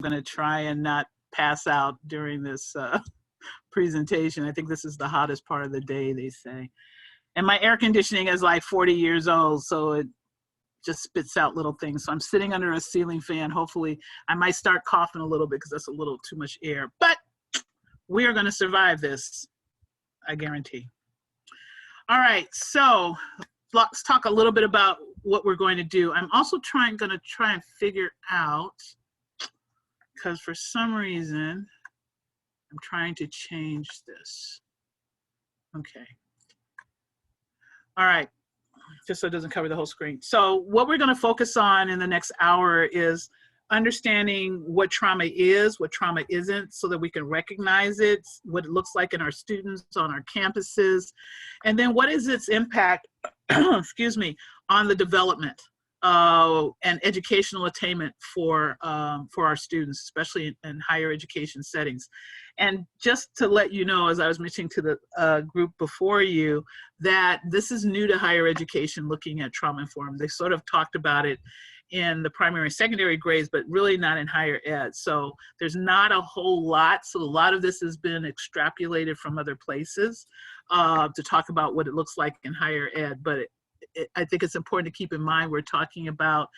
going to try and not pass out during this presentation. I think this is the hottest part of the day, they say. And my air conditioning is like 40 years old, so it just spits out little things. So I'm sitting under a ceiling fan. Hopefully, I might start coughing a little bit because that's a little too much air. But we are going to survive this, I guarantee. All right, so let's talk a little bit about what we're going to do. I'm also going to try and figure out, because for some reason, I'm trying to change this. Okay. All right, just so it doesn't cover the whole screen. So what we're going to focus on in the next hour is understanding what trauma is, what trauma isn't, so that we can recognize it, what it looks like in our students, on our campuses, and then what is its impact, excuse me, on the development and educational attainment for our students, especially in higher education settings. And just to let you know, as I was mentioning to the group before you, that this is new to higher education, looking at trauma-informed. They sort of talked about it in the primary and secondary grades, but really not in higher ed. So there's not a whole lot. So a lot of this has been extrapolated from other places to talk about what it looks like in higher ed. But I think it's important to keep in mind we're talking about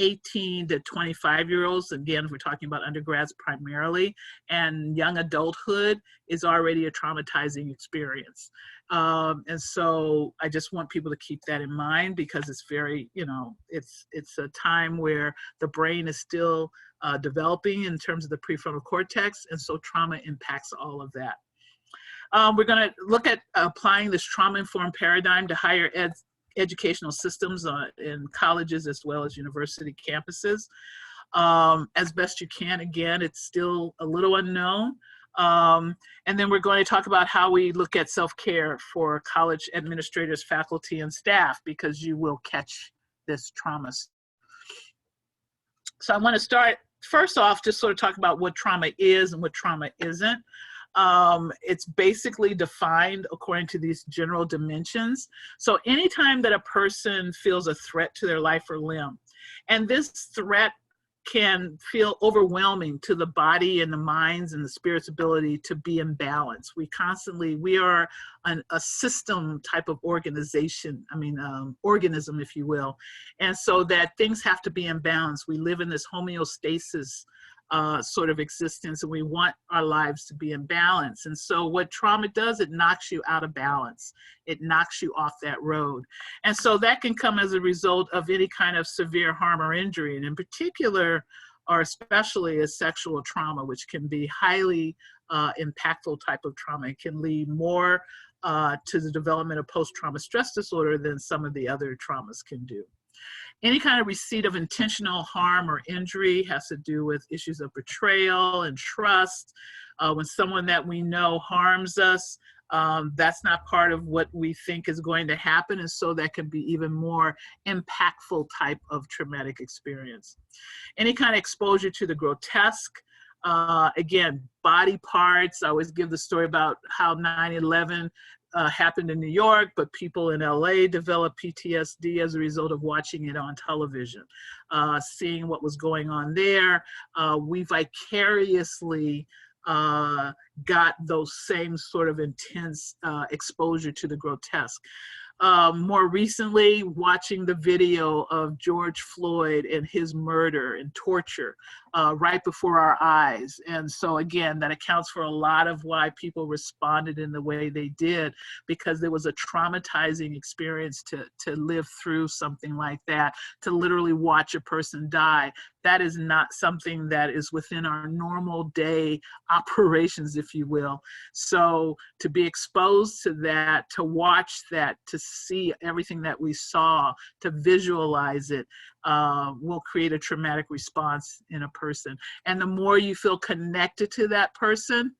18 to 25-year-olds. Again, we're talking about undergrads primarily, and young adulthood is already a traumatizing experience. And so I just want people to keep that in mind, because it's very, it's a time where the brain is still developing in terms of the prefrontal cortex, and so trauma impacts all of that. We're going to look at applying this trauma-informed paradigm to higher educational systems in colleges as well as university campuses as best you can. Again, it's still a little unknown. And then we're going to talk about how we look at self-care for college administrators, faculty, and staff, because you will catch this trauma. So I want to start first off, just sort of talk about what trauma is and what trauma isn't. It's basically defined according to these general dimensions. So anytime that a person feels a threat to their life or limb, and this threat can feel overwhelming to the body and the minds and the spirit's ability to be in balance. We are a system type of organization, organism, if you will. And so that things have to be in balance. We live in this homeostasis sort of existence, and we want our lives to be in balance. And so what trauma does, it knocks you out of balance. It knocks you off that road. And so that can come as a result of any kind of severe harm or injury, and in particular, or especially a sexual trauma, which can be highly impactful type of trauma. It can lead more to the development of post-trauma stress disorder than some of the other traumas can do. Any kind of receipt of intentional harm or injury has to do with issues of betrayal and trust. When someone that we know harms us, that's not part of what we think is going to happen, and so that can be even more impactful type of traumatic experience. Any kind of exposure to the grotesque, again, body parts. I always give the story about how 9/11 happened in New York, but people in LA developed PTSD as a result of watching it on television, seeing what was going on there. We vicariously got those same sort of intense exposure to the grotesque. More recently, watching the video of George Floyd and his murder and torture right before our eyes. And so again, that accounts for a lot of why people responded in the way they did, because there was a traumatizing experience to live through something like that, to literally watch a person die. That is not something that is within our normal day operations, if you will. So to be exposed to that, to watch that, to see everything that we saw, to visualize it, will create a traumatic response in a person. And the more you feel connected to that person,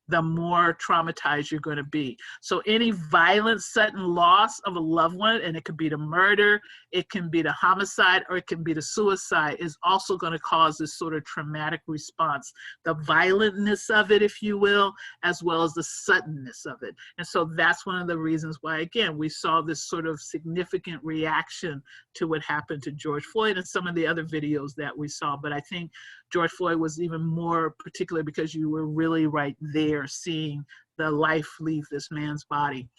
the more traumatized you're going to be. So any violent sudden loss of a loved one, and it could be the murder, it can be the homicide, or it can be the suicide, is also going to cause this sort of traumatic response. The violentness of it, if you will, as well as the suddenness of it. And so that's one of the reasons why, again, we saw this sort of significant reaction to what happened to George Floyd and some of the other videos that we saw. But I think George Floyd was even more particular because you were really right there seeing the life leave this man's body.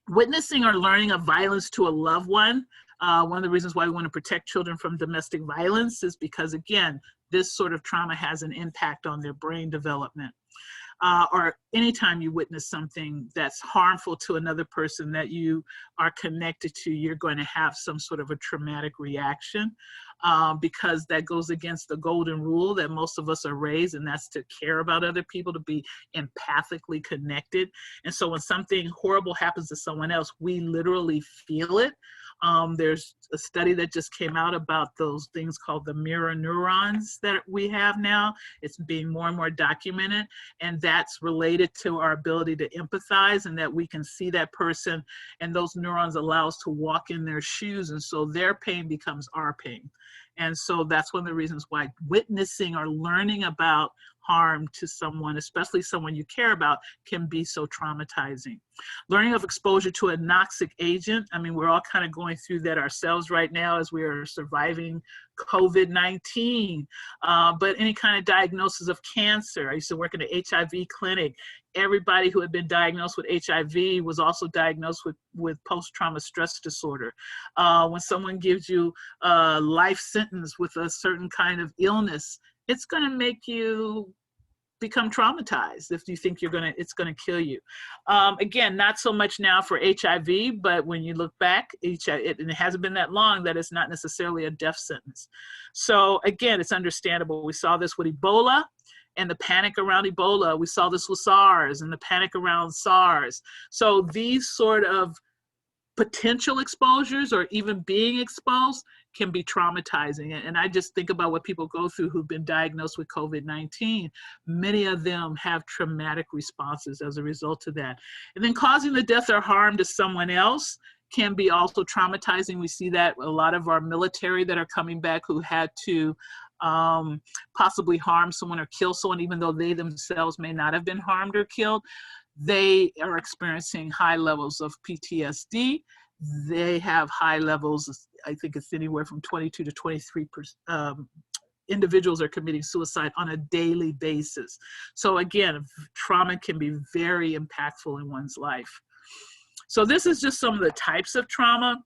Witnessing or learning of violence to a loved one. One of the reasons why we want to protect children from domestic violence is because, again, this sort of trauma has an impact on their brain development. Or anytime you witness something that's harmful to another person that you are connected to, you're going to have some sort of a traumatic reaction, because that goes against the golden rule that most of us are raised, and that's to care about other people, to be empathically connected. And so when something horrible happens to someone else, we literally feel it. There's a study that just came out about those things called the mirror neurons that we have now. It's being more and more documented, and that's related to our ability to empathize, and that we can see that person, and those neurons allow us to walk in their shoes, and so their pain becomes our pain. And so that's one of the reasons why witnessing or learning about harm to someone, especially someone you care about, can be so traumatizing. Learning of exposure to a toxic agent. I mean, we're all kind of going through that ourselves right now as we are surviving COVID-19, but any kind of diagnosis of cancer. I used to work in an HIV clinic. Everybody who had been diagnosed with HIV was also diagnosed with post-trauma stress disorder. When someone gives you a life sentence with a certain kind of illness, it's going to make you become traumatized if you think it's going to kill you. Again, not so much now for HIV, but when you look back, and it hasn't been that long, that it's not necessarily a death sentence. So again, it's understandable. We saw this with Ebola and the panic around Ebola. We saw this with SARS and the panic around SARS. So these sort of potential exposures or even being exposed can be traumatizing. And I just think about what people go through who've been diagnosed with COVID-19. Many of them have traumatic responses as a result of that. And then causing the death or harm to someone else can be also traumatizing. We see that a lot of our military that are coming back who had to possibly harm someone or kill someone, even though they themselves may not have been harmed or killed, they are experiencing high levels of PTSD. They have high levels, I think it's anywhere from 22 to 23% individuals are committing suicide on a daily basis. So again, trauma can be very impactful in one's life. So this is just some of the types of trauma.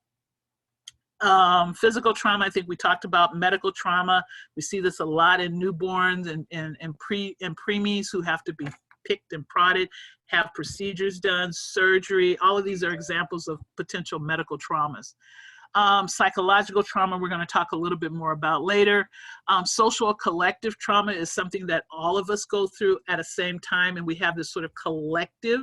Physical trauma, I think we talked about. Medical trauma, we see this a lot in newborns and preemies who have to be picked and prodded, have procedures done, surgery. All of these are examples of potential medical traumas. Psychological trauma, we're going to talk a little bit more about later. Social or collective trauma is something that all of us go through at the same time, and we have this sort of collective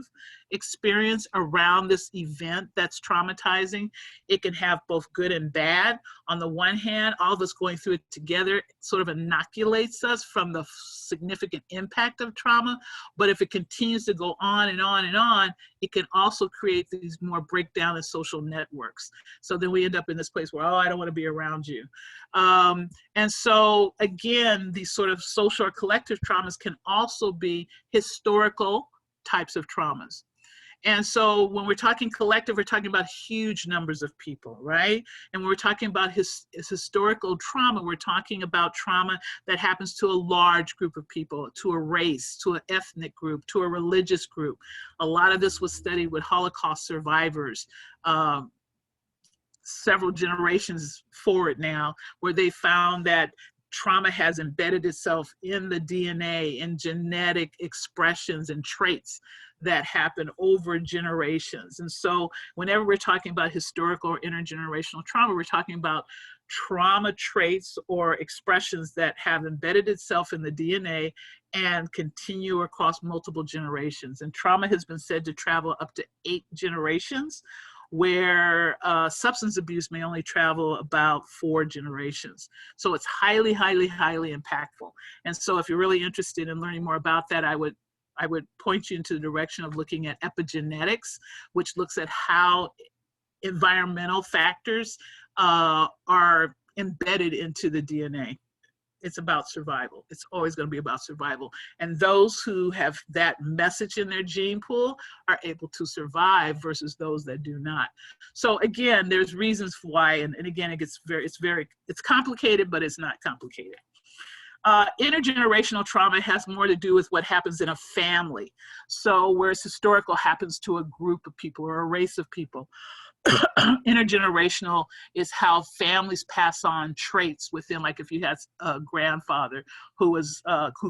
experience around this event that's traumatizing. It can have both good and bad. On the one hand, all of us going through it together sort of inoculates us from the significant impact of trauma, but if it continues to go on and on and on, it can also create these more breakdown in social networks. So then we end up in this place where, oh, I don't want to be around you. And so again, these sort of social or collective traumas can also be historical types of traumas. And so when we're talking collective, we're talking about huge numbers of people, right? And when we're talking about historical trauma, we're talking about trauma that happens to a large group of people, to a race, to an ethnic group, to a religious group. A lot of this was studied with Holocaust survivors, several generations forward now, where they found that trauma has embedded itself in the DNA, in genetic expressions and traits that happen over generations. And so whenever we're talking about historical or intergenerational trauma, we're talking about trauma traits or expressions that have embedded itself in the DNA and continue across multiple generations. And trauma has been said to travel up to 8 generations, where substance abuse may only travel about 4 generations. So it's highly, highly, highly impactful. And so if you're really interested in learning more about that, I would point you into the direction of looking at epigenetics, which looks at how environmental factors are embedded into the DNA. It's about survival. It's always going to be about survival. And those who have that message in their gene pool are able to survive versus those that do not. So again, there's reasons why, and again, it's complicated, but it's not complicated. Intergenerational trauma has more to do with what happens in a family. So whereas historical happens to a group of people or a race of people, intergenerational is how families pass on traits within, like if you had a grandfather who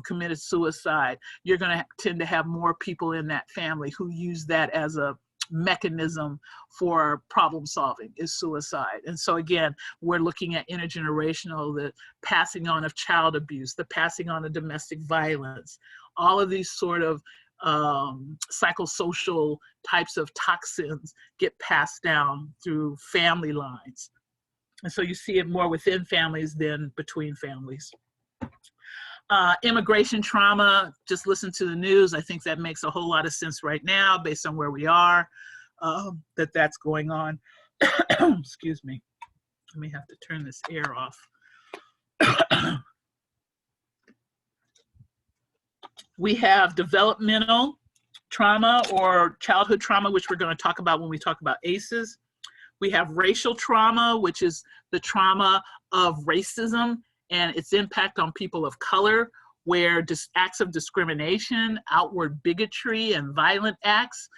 committed suicide, you're going to tend to have more people in that family who use that as a mechanism for problem solving, is suicide. And so again, we're looking at intergenerational, the passing on of child abuse, the passing on of domestic violence, all of these sort of psychosocial types of toxins get passed down through family lines. And so you see it more within families than between families. Immigration trauma, just listen to the news. I think that makes a whole lot of sense right now based on where we are, that's going on. Excuse me. Let me have to turn this air off. We have developmental trauma or childhood trauma, which we're going to talk about when we talk about ACEs. We have racial trauma, which is the trauma of racism and its impact on people of color, where acts of discrimination, outward bigotry, and violent acts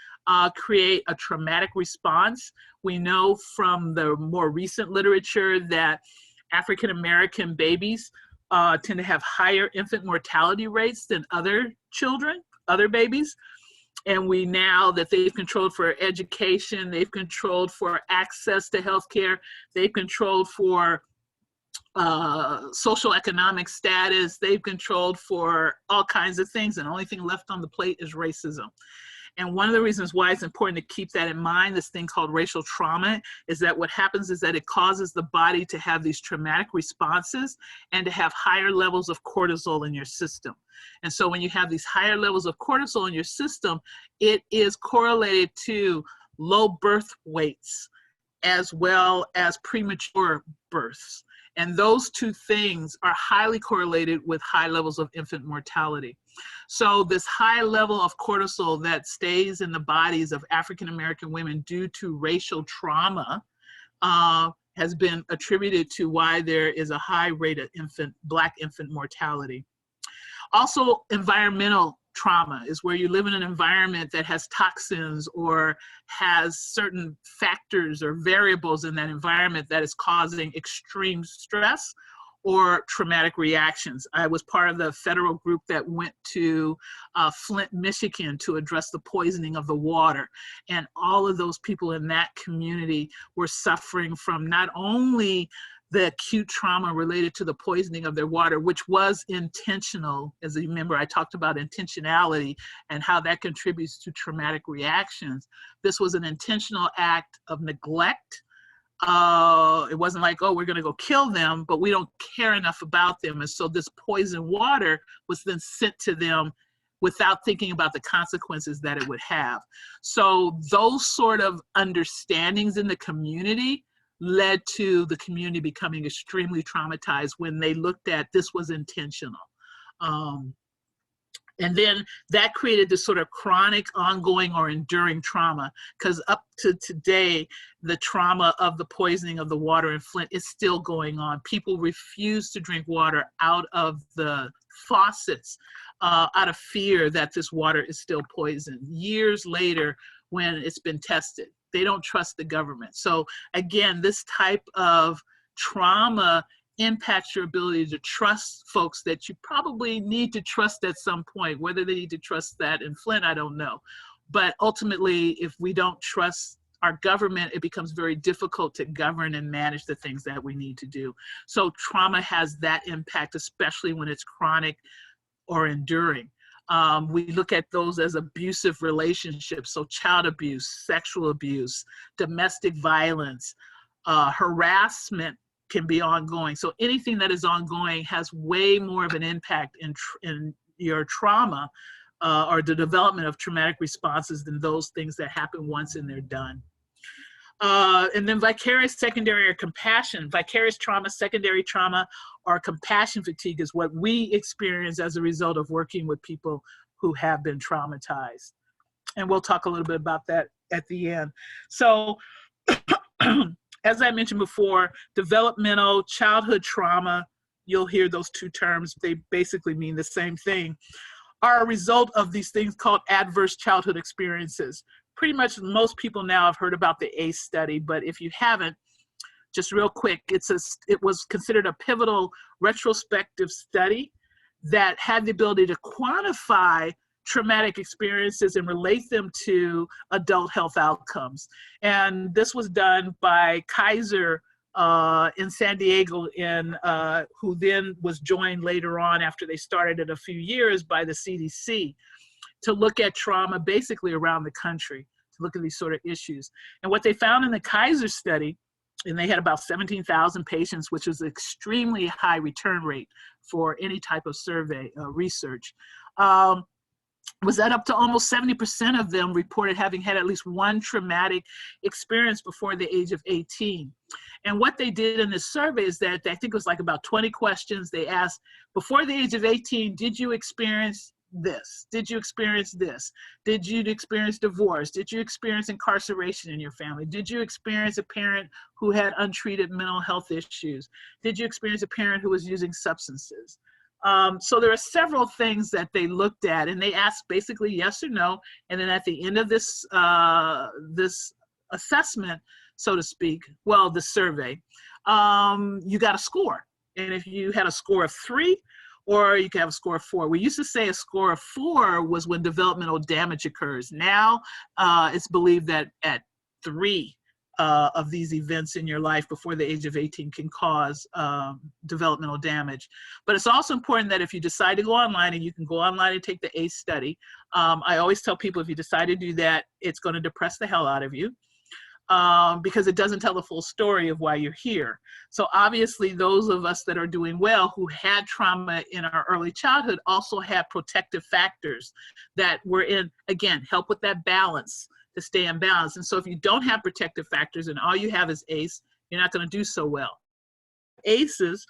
create a traumatic response. We know from the more recent literature that African American babies tend to have higher infant mortality rates than other children, other babies. And we now that they've controlled for education, they've controlled for access to healthcare, they've controlled for social economic status, they've controlled for all kinds of things, and the only thing left on the plate is racism. And one of the reasons why it's important to keep that in mind, this thing called racial trauma, is that what happens is that it causes the body to have these traumatic responses and to have higher levels of cortisol in your system. And so when you have these higher levels of cortisol in your system, it is correlated to low birth weights as well as premature births. And those two things are highly correlated with high levels of infant mortality. So this high level of cortisol that stays in the bodies of African American women due to racial trauma has been attributed to why there is a high rate of Black infant mortality. Also, environmental trauma is where you live in an environment that has toxins or has certain factors or variables in that environment that is causing extreme stress or traumatic reactions. I was part of the federal group that went to Flint, Michigan to address the poisoning of the water. And all of those people in that community were suffering from not only the acute trauma related to the poisoning of their water, which was intentional. As you remember, I talked about intentionality and how that contributes to traumatic reactions. This was an intentional act of neglect. It wasn't like, oh, we're going to go kill them, but we don't care enough about them. And so this poisoned water was then sent to them without thinking about the consequences that it would have. So those sort of understandings in the community led to the community becoming extremely traumatized when they looked at this was intentional. And then that created this sort of chronic, ongoing, or enduring trauma, because up to today, the trauma of the poisoning of the water in Flint is still going on. People refuse to drink water out of the faucets out of fear that this water is still poisoned. Years later, when it's been tested, they don't trust the government. So again, this type of trauma impacts your ability to trust folks that you probably need to trust at some point. Whether they need to trust that in Flint, I don't know. But ultimately, if we don't trust our government, it becomes very difficult to govern and manage the things that we need to do. So trauma has that impact, especially when it's chronic or enduring. We look at those as abusive relationships, so child abuse, sexual abuse, domestic violence, harassment can be ongoing. So anything that is ongoing has way more of an impact in your trauma or the development of traumatic responses than those things that happen once and they're done. And then vicarious, secondary, or compassion. Vicarious trauma, secondary trauma or compassion fatigue is what we experience as a result of working with people who have been traumatized. And we'll talk a little bit about that at the end. So as I mentioned before, developmental childhood trauma, you'll hear those two terms, they basically mean the same thing, are a result of these things called adverse childhood experiences. Pretty much most people now have heard about the ACE study, but if you haven't, just real quick, it was considered a pivotal retrospective study that had the ability to quantify traumatic experiences and relate them to adult health outcomes. And this was done by Kaiser in San Diego, who then was joined later on after they started it a few years by the CDC to look at trauma basically around the country, to look at these sort of issues. And what they found in the Kaiser study, and they had about 17,000 patients, which was an extremely high return rate for any type of survey research, was that up to almost 70% of them reported having had at least one traumatic experience before the age of 18. And what they did in this survey is that I think it was like about 20 questions. They asked, before the age of 18, did you experience this? Did you experience this? Did you experience divorce? Did you experience incarceration in your family? Did you experience a parent who had untreated mental health issues? Did you experience a parent who was using substances? So there are several things that they looked at, and they asked basically yes or no. And then at the end of this, this assessment, so to speak, well, the survey, you got a score. And if you had a score of 3, or you can have a score of 4. We used to say a score of 4 was when developmental damage occurs. Now it's believed that at 3 of these events in your life before the age of 18 can cause developmental damage. But it's also important that if you decide to go online, and you can go online and take the ACE study, I always tell people if you decide to do that, it's going to depress the hell out of you. Because it doesn't tell the full story of why you're here. So obviously those of us that are doing well who had trauma in our early childhood also have protective factors that were in, again, help with that balance, to stay in balance. And so if you don't have protective factors and all you have is ACE, you're not going to do so well. ACEs,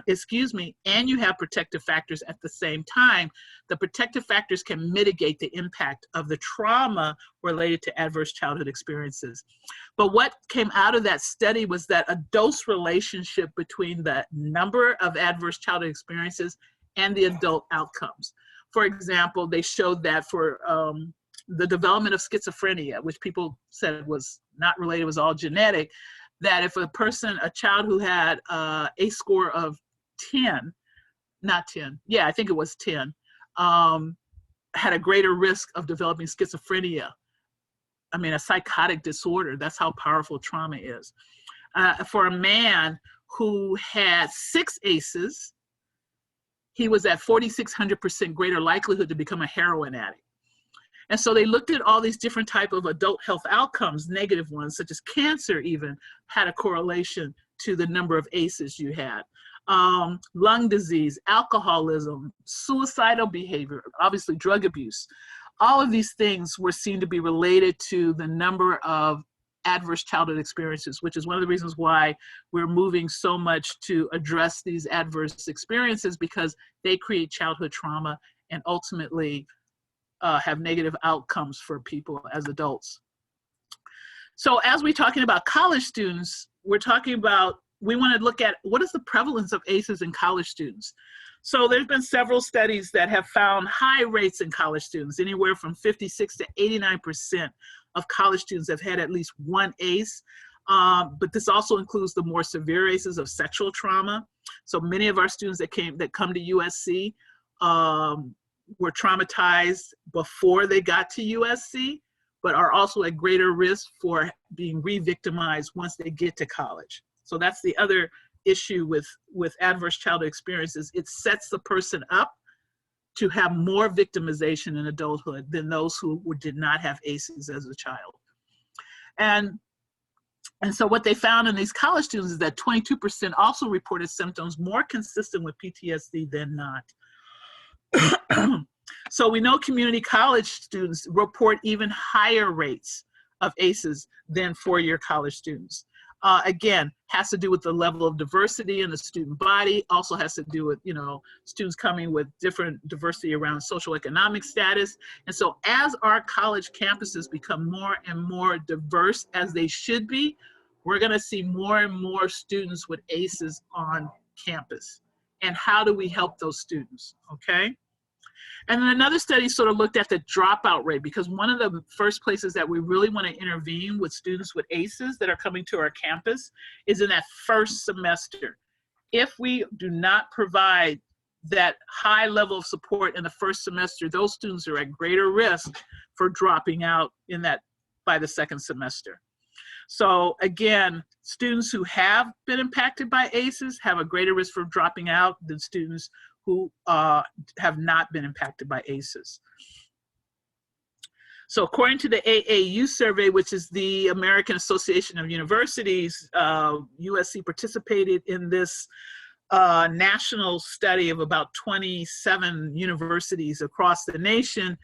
excuse me, and you have protective factors at the same time, the protective factors can mitigate the impact of the trauma related to adverse childhood experiences. But what came out of that study was that a dose relationship between the number of adverse childhood experiences and the adult outcomes. For example, they showed that for the development of schizophrenia, which people said was not related, was all genetic, that if a child who had a score of 10, not 10, yeah, I think it was 10, had a greater risk of developing schizophrenia. I mean, a psychotic disorder. That's how powerful trauma is. For a man who had 6 ACEs, he was at 4,600% greater likelihood to become a heroin addict. And so they looked at all these different type of adult health outcomes, negative ones, such as cancer even, had a correlation to the number of ACEs you had. Lung disease, alcoholism, suicidal behavior, obviously drug abuse. All of these things were seen to be related to the number of adverse childhood experiences, which is one of the reasons why we're moving so much to address these adverse experiences, because they create childhood trauma and ultimately have negative outcomes for people as adults. So as we're talking about college students, we're talking about, we want to look at what is the prevalence of ACEs in college students. So there's been several studies that have found high rates in college students, anywhere from 56 to 89% of college students have had at least one ACE. But this also includes the more severe ACEs of sexual trauma. So many of our students that come to USC were traumatized before they got to USC, but are also at greater risk for being re-victimized once they get to college. So that's the other issue with adverse childhood experiences. It sets the person up to have more victimization in adulthood than those who did not have ACEs as a child. And so what they found in these college students is that 22% also reported symptoms more consistent with PTSD than not. So we know community college students report even higher rates of ACEs than four-year college students. Again, has to do with the level of diversity in the student body, also has to do with, students coming with different diversity around socioeconomic status. And so as our college campuses become more and more diverse, as they should be, we're gonna see more and more students with ACEs on campus. And how do we help those students, okay? And then another study sort of looked at the dropout rate, because one of the first places that we really want to intervene with students with ACEs that are coming to our campus is in that first semester. If we do not provide that high level of support in the first semester, those students are at greater risk for dropping out in that by the second semester. So again, students who have been impacted by ACEs have a greater risk for dropping out than students who have not been impacted by ACEs. So according to the AAU survey, which is the American Association of Universities, USC participated in this national study of about 27 universities across the nation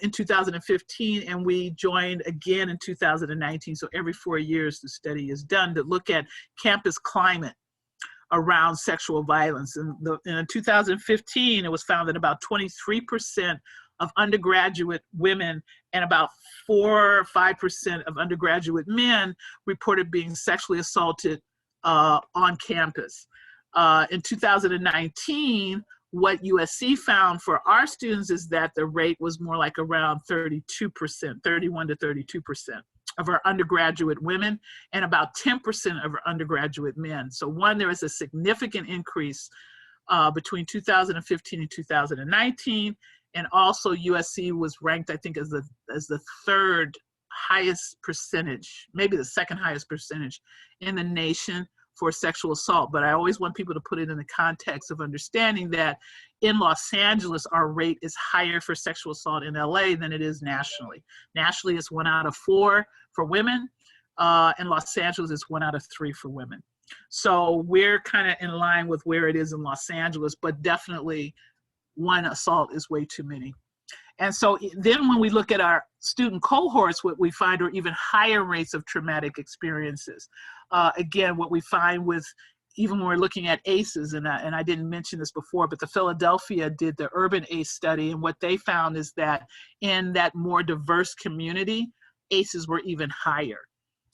in 2015, and we joined again in 2019. So every 4 years the study is done to look at campus climate around sexual violence. And in 2015, it was found that about 23% of undergraduate women and about 4 or 5% of undergraduate men reported being sexually assaulted on campus. In 2019, what USC found for our students is that the rate was more like around 32%, 31 to 32% of our undergraduate women and about 10% of our undergraduate men. So one, there is a significant increase between 2015 and 2019. And also USC was ranked, I think, as the third highest percentage, maybe the second highest percentage in the nation for sexual assault. But I always want people to put it in the context of understanding that in Los Angeles, our rate is higher for sexual assault in LA than it is nationally. Nationally, it's 1 out of 4 for women. In Los Angeles, it's 1 out of 3 for women. So we're kind of in line with where it is in Los Angeles, but definitely one assault is way too many. And so then when we look at our student cohorts, what we find are even higher rates of traumatic experiences. Again, what we find with, even when we're looking at ACEs, and I didn't mention this before, but the Philadelphia did the urban ACE study, and what they found is that in that more diverse community, ACEs were even higher.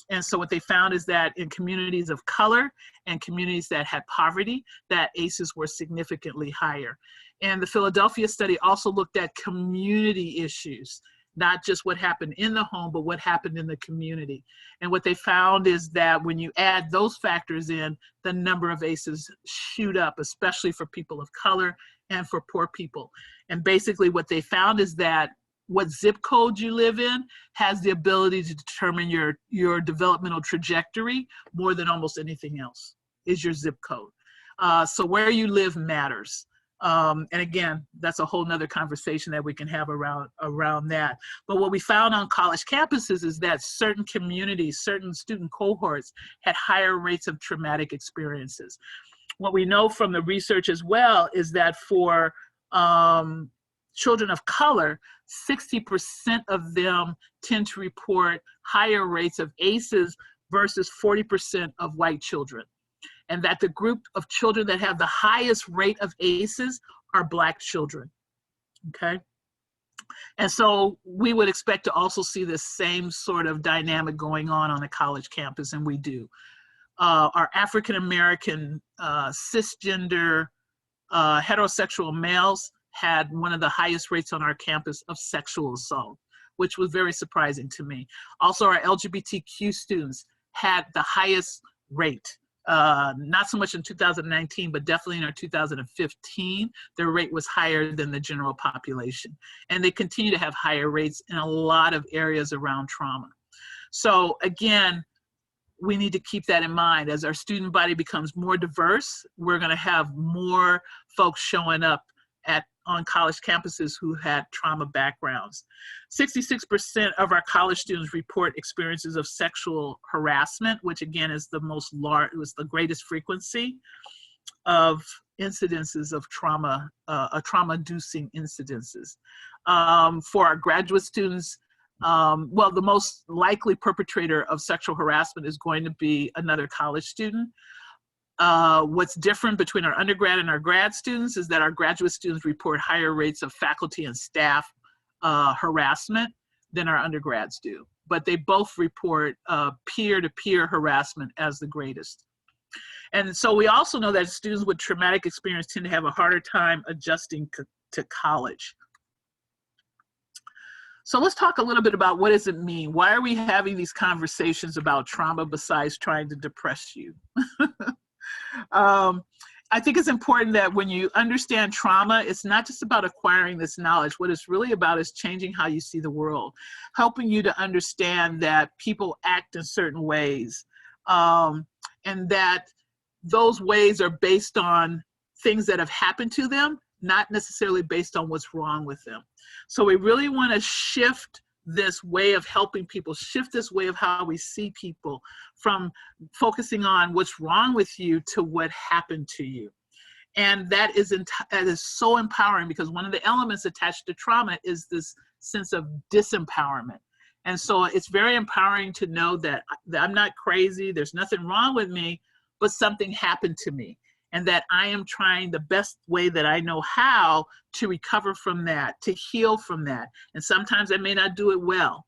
And so what they found is that in communities of color and communities that had poverty, that ACEs were significantly higher. And the Philadelphia study also looked at community issues, not just what happened in the home, but what happened in the community. And what they found is that when you add those factors in, the number of ACEs shoot up, especially for people of color and for poor people. And basically what they found is that what zip code you live in has the ability to determine your developmental trajectory more than almost anything else, is your zip code. So where you live matters. And again, that's a whole nother conversation that we can have around that. But what we found on college campuses is that certain communities, certain student cohorts had higher rates of traumatic experiences. What we know from the research as well is that for children of color, 60% of them tend to report higher rates of ACEs versus 40% of white children. And that the group of children that have the highest rate of ACEs are Black children, okay? And so we would expect to also see the same sort of dynamic going on a college campus, and we do. Our African-American cisgender heterosexual males had one of the highest rates on our campus of sexual assault, which was very surprising to me. Also, our LGBTQ students had the highest rate. Not so much in 2019, but definitely in our 2015, their rate was higher than the general population. And they continue to have higher rates in a lot of areas around trauma. So again, we need to keep that in mind. As our student body becomes more diverse, we're gonna have more folks showing up on college campuses who had trauma backgrounds. 66% of our college students report experiences of sexual harassment, which again is the the greatest frequency of incidences of trauma, trauma-inducing incidences. For our graduate students, Well, the most likely perpetrator of sexual harassment is going to be another college student. What's different between our undergrad and our grad students is that our graduate students report higher rates of faculty and staff harassment than our undergrads do. But they both report peer-to-peer harassment as the greatest. And so we also know that students with traumatic experience tend to have a harder time adjusting to college. So let's talk a little bit about what does it mean? Why are we having these conversations about trauma besides trying to depress you? I think it's important that when you understand trauma, it's not just about acquiring this knowledge. What it's really about is changing how you see the world, helping you to understand that people act in certain ways, and that those ways are based on things that have happened to them, not necessarily based on what's wrong with them. So we really want to shift this way of helping people, shift this way of how we see people from focusing on what's wrong with you to what happened to you. And that is so empowering, because one of the elements attached to trauma is this sense of disempowerment. And so it's very empowering to know that I'm not crazy, there's nothing wrong with me, but something happened to me. And that I am trying the best way that I know how to recover from that, to heal from that. And sometimes I may not do it well.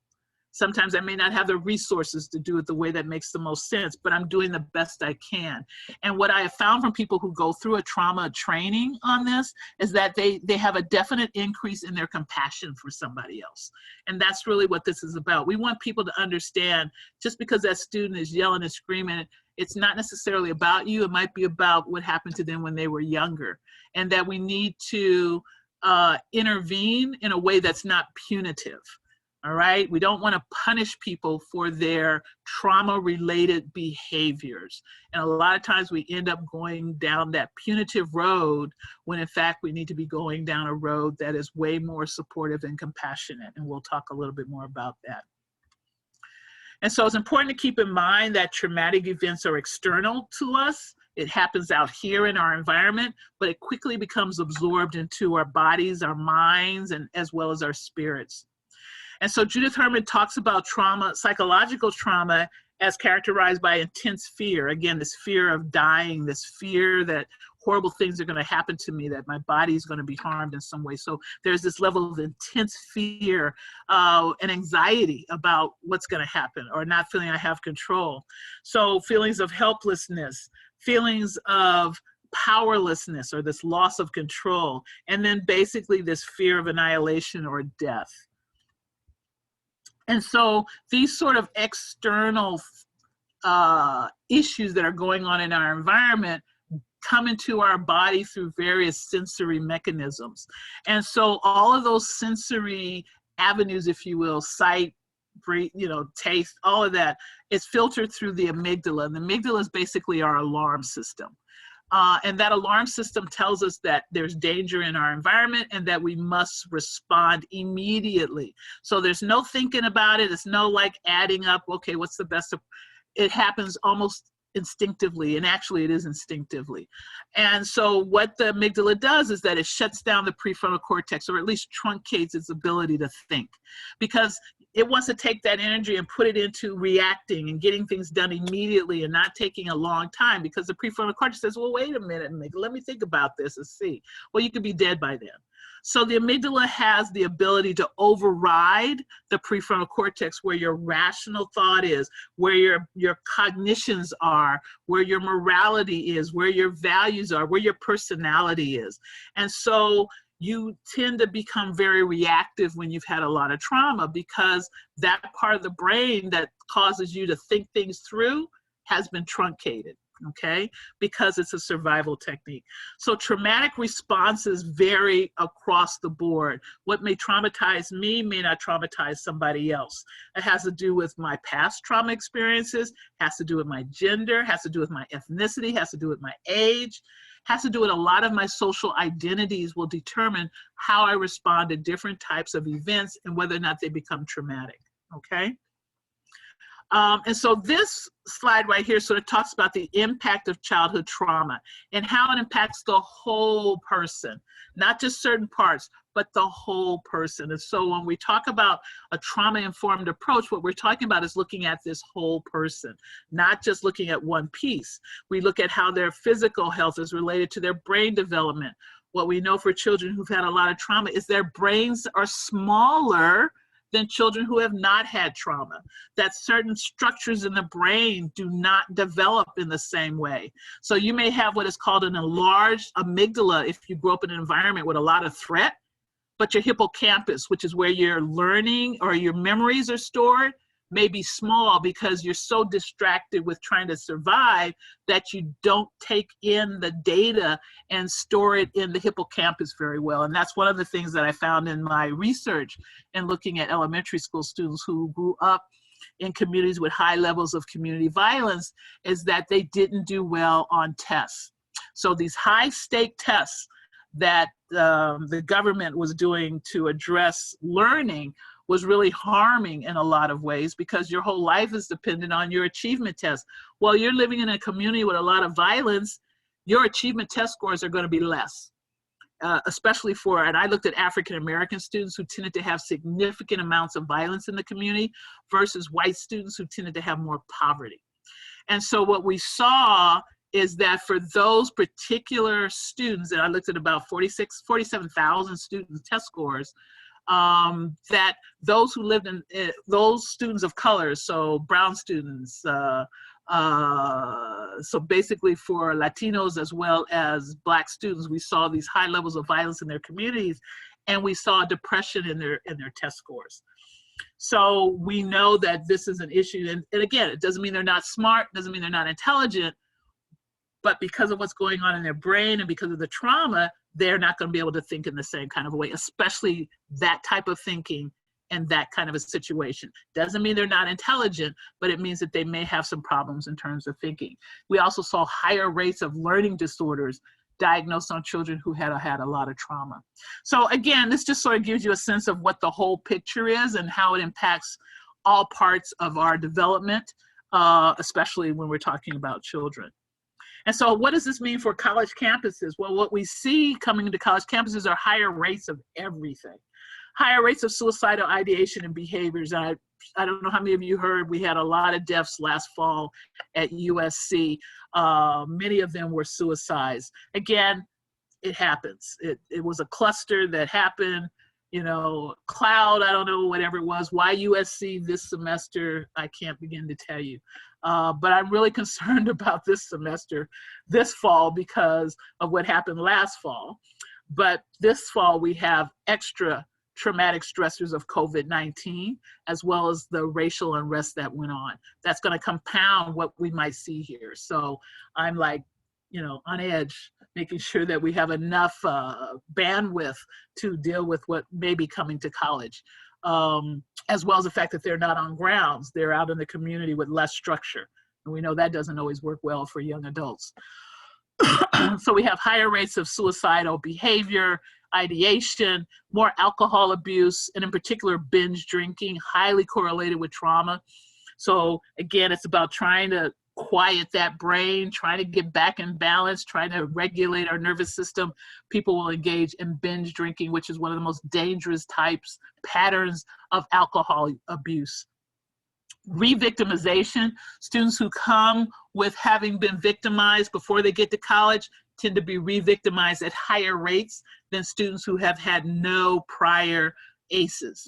Sometimes I may not have the resources to do it the way that makes the most sense, but I'm doing the best I can. And what I have found from people who go through a trauma training on this is that they have a definite increase in their compassion for somebody else. And that's really what this is about. We want people to understand, just because that student is yelling and screaming, it's not necessarily about you. It might be about what happened to them when they were younger, and that we need to intervene in a way that's not punitive. All right, we don't want to punish people for their trauma-related behaviors. And a lot of times we end up going down that punitive road when in fact we need to be going down a road that is way more supportive and compassionate. And we'll talk a little bit more about that. And so it's important to keep in mind that traumatic events are external to us. It happens out here in our environment, but it quickly becomes absorbed into our bodies, our minds, and as well as our spirits. And so Judith Herman talks about trauma, psychological trauma, as characterized by intense fear. Again, this fear of dying, this fear that horrible things are going to happen to me, that my body is going to be harmed in some way. So there's this level of intense fear and anxiety about what's going to happen, or not feeling I have control. So feelings of helplessness, feelings of powerlessness, or this loss of control, and then basically this fear of annihilation or death. And so these sort of external issues that are going on in our environment come into our body through various sensory mechanisms. And so all of those sensory avenues, if you will, sight, breathe, taste, all of that, is filtered through the amygdala. And the amygdala is basically our alarm system. And that alarm system tells us that there's danger in our environment and that we must respond immediately. So there's no thinking about it. It's no like adding up, okay, what's the best? It happens almost instinctively, and actually it is instinctively. And so what the amygdala does is that it shuts down the prefrontal cortex, or at least truncates its ability to think, because it wants to take that energy and put it into reacting and getting things done immediately and not taking a long time, because the prefrontal cortex says, well, wait a minute, let me think about this and see. Well, you could be dead by then. So the amygdala has the ability to override the prefrontal cortex, where your rational thought is, where your cognitions are, where your morality is, where your values are, where your personality is. And so you tend to become very reactive when you've had a lot of trauma, because that part of the brain that causes you to think things through has been truncated, okay? Because it's a survival technique. So traumatic responses vary across the board. What may traumatize me may not traumatize somebody else. It has to do with my past trauma experiences, has to do with my gender, has to do with my ethnicity, has to do with my age, has to do with a lot of my social identities will determine how I respond to different types of events and whether or not they become traumatic, okay? And so this slide right here sort of talks about the impact of childhood trauma and how it impacts the whole person, not just certain parts, but the whole person. And so when we talk about a trauma-informed approach, what we're talking about is looking at this whole person, not just looking at one piece. We look at how their physical health is related to their brain development. What we know for children who've had a lot of trauma is their brains are smaller than children who have not had trauma, that certain structures in the brain do not develop in the same way. So you may have what is called an enlarged amygdala if you grew up in an environment with a lot of threat, but your hippocampus, which is where your learning or your memories are stored, may be small because you're so distracted with trying to survive that you don't take in the data and store it in the hippocampus very well. And that's one of the things that I found in my research and looking at elementary school students who grew up in communities with high levels of community violence, is that they didn't do well on tests. So these high stake tests that the government was doing to address learning was really harming in a lot of ways, because your whole life is dependent on your achievement test. Well, you're living in a community with a lot of violence, your achievement test scores are going to be less, especially for, and I looked at African-American students who tended to have significant amounts of violence in the community versus white students who tended to have more poverty. And so what we saw is that for those particular students, and I looked at about 47,000 students' test scores, that those who lived in, those students of color, so brown students, so basically for Latinos as well as Black students, we saw these high levels of violence in their communities, and we saw depression in their test scores. So we know that this is an issue, and again, it doesn't mean they're not smart, doesn't mean they're not intelligent, but because of what's going on in their brain and because of the trauma, they're not going to be able to think in the same kind of way, especially that type of thinking and that kind of a situation. Doesn't mean they're not intelligent, but it means that they may have some problems in terms of thinking. We also saw higher rates of learning disorders diagnosed on children who had a lot of trauma. So again, this just sort of gives you a sense of what the whole picture is and how it impacts all parts of our development, especially when we're talking about children. And so what does this mean for college campuses? Well, what we see coming into college campuses are higher rates of everything. Higher rates of suicidal ideation and behaviors. And I don't know how many of you heard, we had a lot of deaths last fall at USC. Many of them were suicides. Again, it happens. It was a cluster that happened, you know, cloud, I don't know, whatever it was. Why USC this semester, I can't begin to tell you. But I'm really concerned about this semester, this fall, because of what happened last fall. But this fall, we have extra traumatic stressors of COVID-19, as well as the racial unrest that went on. That's going to compound what we might see here. So I'm like, you know, on edge, making sure that we have enough bandwidth to deal with what may be coming to college. As well as the fact that they're not on grounds, they're out in the community with less structure. And we know that doesn't always work well for young adults. So we have higher rates of suicidal behavior, ideation, more alcohol abuse, and in particular binge drinking, highly correlated with trauma. So again, it's about trying to quiet that brain, trying to get back in balance, trying to regulate our nervous system. People will engage in binge drinking, which is one of the most dangerous patterns of alcohol abuse. Re-victimization, students who come with having been victimized before they get to college tend to be re-victimized at higher rates than students who have had no prior ACEs,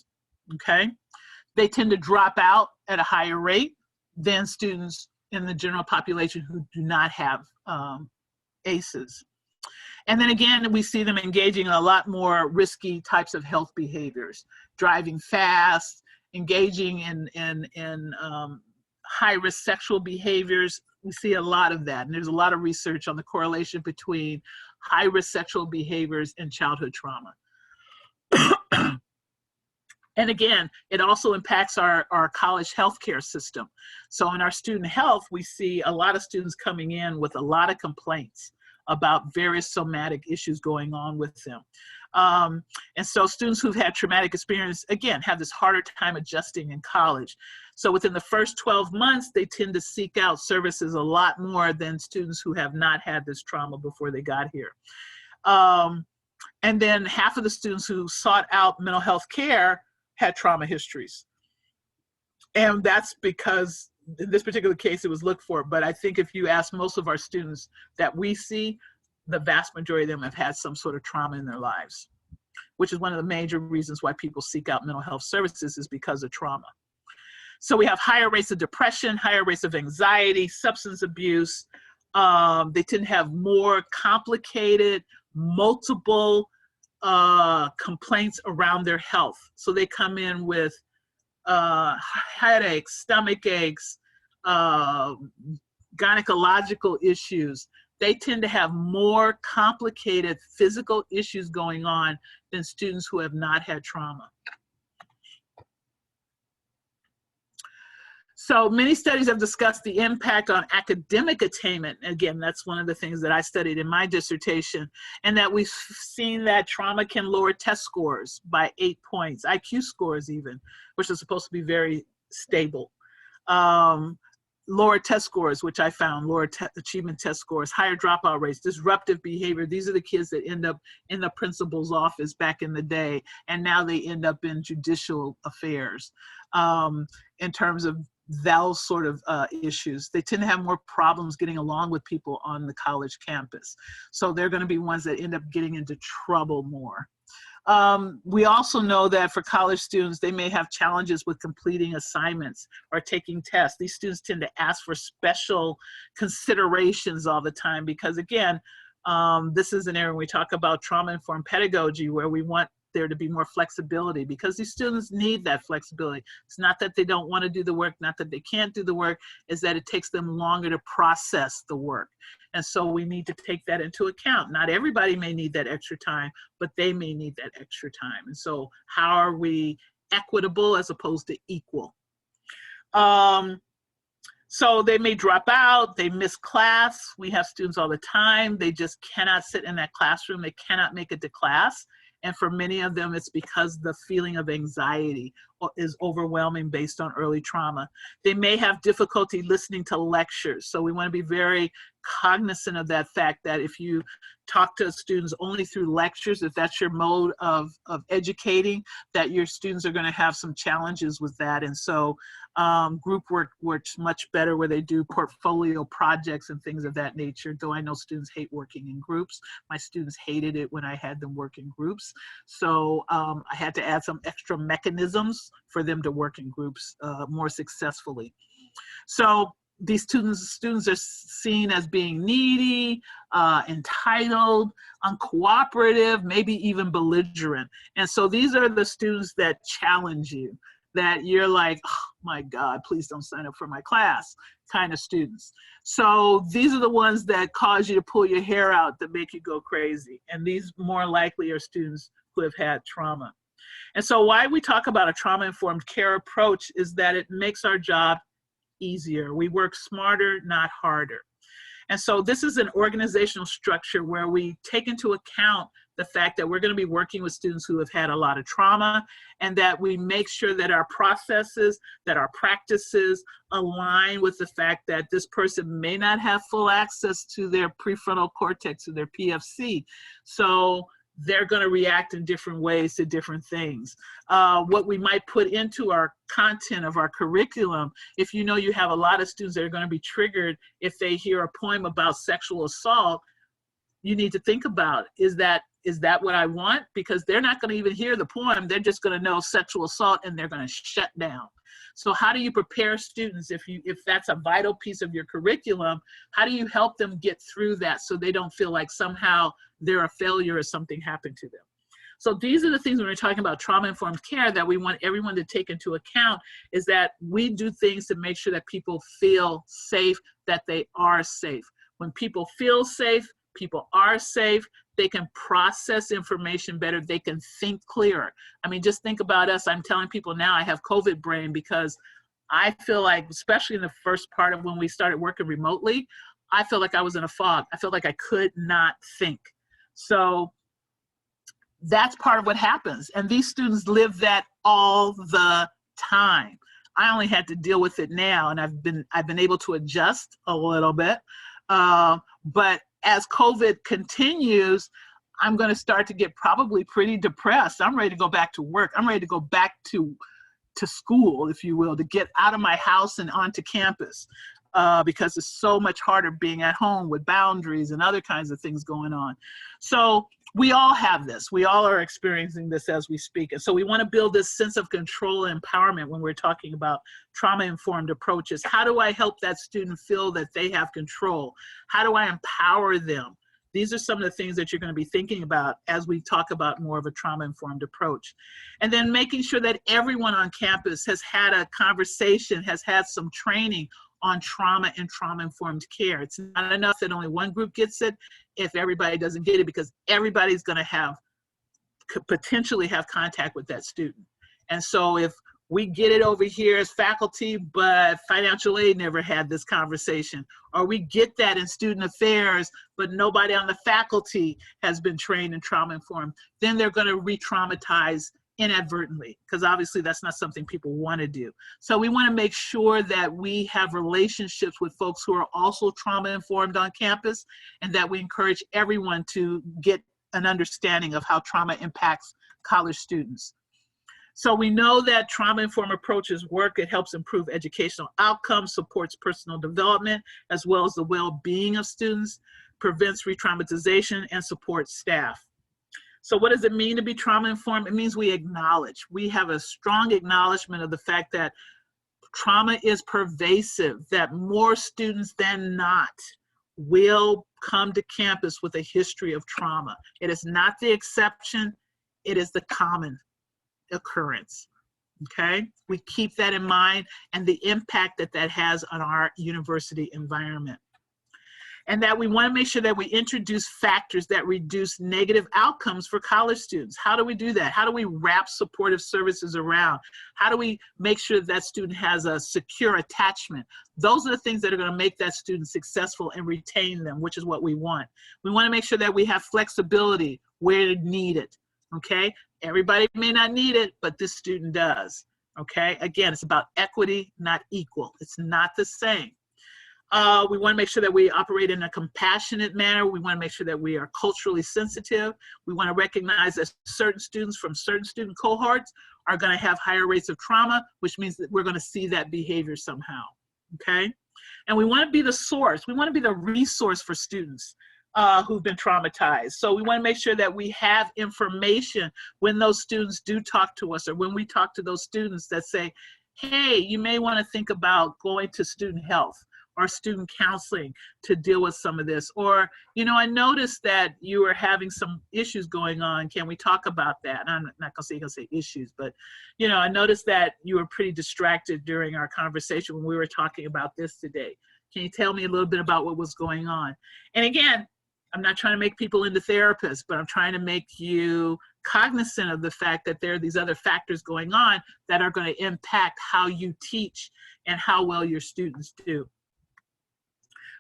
okay? They tend to drop out at a higher rate than students in the general population who do not have ACEs. And then again, we see them engaging in a lot more risky types of health behaviors, driving fast, engaging in high-risk sexual behaviors. We see a lot of that, and there's a lot of research on the correlation between high-risk sexual behaviors and childhood trauma. And again, it also impacts our college healthcare system. So in our student health, we see a lot of students coming in with a lot of complaints about various somatic issues going on with them. And so students who've had traumatic experience, again, have this harder time adjusting in college. So within the first 12 months, they tend to seek out services a lot more than students who have not had this trauma before they got here. And then half of the students who sought out mental health care had trauma histories. And that's because in this particular case, it was looked for. But I think if you ask most of our students that we see, the vast majority of them have had some sort of trauma in their lives, which is one of the major reasons why people seek out mental health services, is because of trauma. So we have higher rates of depression, higher rates of anxiety, substance abuse. They tend to have more complicated, multiple complaints around their health. So they come in with headaches, stomach aches, gynecological issues. They tend to have more complicated physical issues going on than students who have not had trauma. So many studies have discussed the impact on academic attainment. Again, that's one of the things that I studied in my dissertation, and that we've seen that trauma can lower test scores by 8 points, IQ scores even, which are supposed to be very stable. Lower test scores, which I found, lower achievement test scores, higher dropout rates, disruptive behavior. These are the kids that end up in the principal's office back in the day, and now they end up in judicial affairs. In terms of those sort of issues, they tend to have more problems getting along with people on the college campus. So they're going to be ones that end up getting into trouble more. We also know that for college students, they may have challenges with completing assignments or taking tests. These students tend to ask for special considerations all the time because, again, this is an area when we talk about trauma-informed pedagogy where we want there to be more flexibility, because these students need that flexibility. It's not that they don't want to do the work, not that they can't do the work, is that it takes them longer to process the work. And so we need to take that into account. Not everybody may need that extra time, but they may need that extra time. And so how are we equitable as opposed to equal? So they may drop out, they miss class. We have students all the time. They just cannot sit in that classroom. They cannot make it to class. And for many of them, it's because the feeling of anxiety is overwhelming based on early trauma. They may have difficulty listening to lectures. So we want to be very cognizant of that fact that if you talk to students only through lectures, if that's your mode of educating, that your students are going to have some challenges with that. And so group work works much better where they do portfolio projects and things of that nature, though I know students hate working in groups. My students hated it when I had them work in groups. So I had to add some extra mechanisms for them to work in groups more successfully. So these students are seen as being needy, entitled, uncooperative, maybe even belligerent. And so these are the students that challenge you, that you're like, oh my God, please don't sign up for my class kind of students. So these are the ones that cause you to pull your hair out, that make you go crazy. And these more likely are students who have had trauma. And so why we talk about a trauma-informed care approach is that it makes our job easier. We work smarter, not harder. And so this is an organizational structure where we take into account the fact that we're going to be working with students who have had a lot of trauma, and that we make sure that our processes, that our practices align with the fact that this person may not have full access to their prefrontal cortex or their PFC. So they're going to react in different ways to different things. What we might put into our content of our curriculum, if you know you have a lot of students that are going to be triggered if they hear a poem about sexual assault, you need to think about, is that what I want? Because they're not going to even hear the poem. They're just going to know sexual assault and they're going to shut down. So how do you prepare students if that's a vital piece of your curriculum? How do you help them get through that so they don't feel like somehow they're a failure or something happened to them? So these are the things when we're talking about trauma-informed care that we want everyone to take into account, is that we do things to make sure that people feel safe, that they are safe. When people feel safe, people are safe, they can process information better, they can think clearer. I mean, just think about us. I'm telling people now I have COVID brain because I feel like, especially in the first part of when we started working remotely, I feel like I was in a fog. I felt like I could not think. So that's part of what happens. And these students live that all the time. I only had to deal with it now, and I've been able to adjust a little bit. But as COVID continues, I'm going to start to get probably pretty depressed. I'm ready to go back to work. I'm ready to go back to school, if you will, to get out of my house and onto campus, because it's so much harder being at home with boundaries and other kinds of things going on. So we all have this. We all are experiencing this as we speak. And so we want to build this sense of control and empowerment when we're talking about trauma-informed approaches. How do I help that student feel that they have control? How do I empower them? These are some of the things that you're going to be thinking about as we talk about more of a trauma-informed approach. And then making sure that everyone on campus has had a conversation, has had some training on trauma and trauma-informed care. It's not enough that only one group gets it if everybody doesn't get it, because everybody's going to could potentially have contact with that student. And so if we get it over here as faculty, but financial aid never had this conversation, or we get that in student affairs, but nobody on the faculty has been trained in trauma-informed, then they're going to re-traumatize inadvertently, because obviously that's not something people want to do. So we want to make sure that we have relationships with folks who are also trauma-informed on campus, and that we encourage everyone to get an understanding of how trauma impacts college students. So we know that trauma-informed approaches work. It helps improve educational outcomes, supports personal development, as well as the well-being of students, prevents re-traumatization, and supports staff. So what does it mean to be trauma-informed? It means we acknowledge. We have a strong acknowledgement of the fact that trauma is pervasive, that more students than not will come to campus with a history of trauma. It is not the exception, it is the common occurrence, okay? We keep that in mind, and the impact that that has on our university environment. And that we want to make sure that we introduce factors that reduce negative outcomes for college students. How do we do that? How do we wrap supportive services around? How do we make sure that student has a secure attachment? Those are the things that are going to make that student successful and retain them, which is what we want. We want to make sure that we have flexibility where needed, okay? Everybody may not need it, but this student does, okay? Again, it's about equity, not equal. It's not the same. We want to make sure that we operate in a compassionate manner. We want to make sure that we are culturally sensitive. We want to recognize that certain students from certain student cohorts are going to have higher rates of trauma, which means that we're going to see that behavior somehow, okay? And we want to be the source. We want to be the resource for students who've been traumatized. So we want to make sure that we have information when those students do talk to us, or when we talk to those students that say, hey, you may want to think about going to student health or student counseling to deal with some of this. Or, you know, I noticed that you are having some issues going on. Can we talk about that? And I'm not gonna say issues, but, you know, I noticed that you were pretty distracted during our conversation when we were talking about this today. Can you tell me a little bit about what was going on? And again, I'm not trying to make people into therapists, but I'm trying to make you cognizant of the fact that there are these other factors going on that are going to impact how you teach and how well your students do.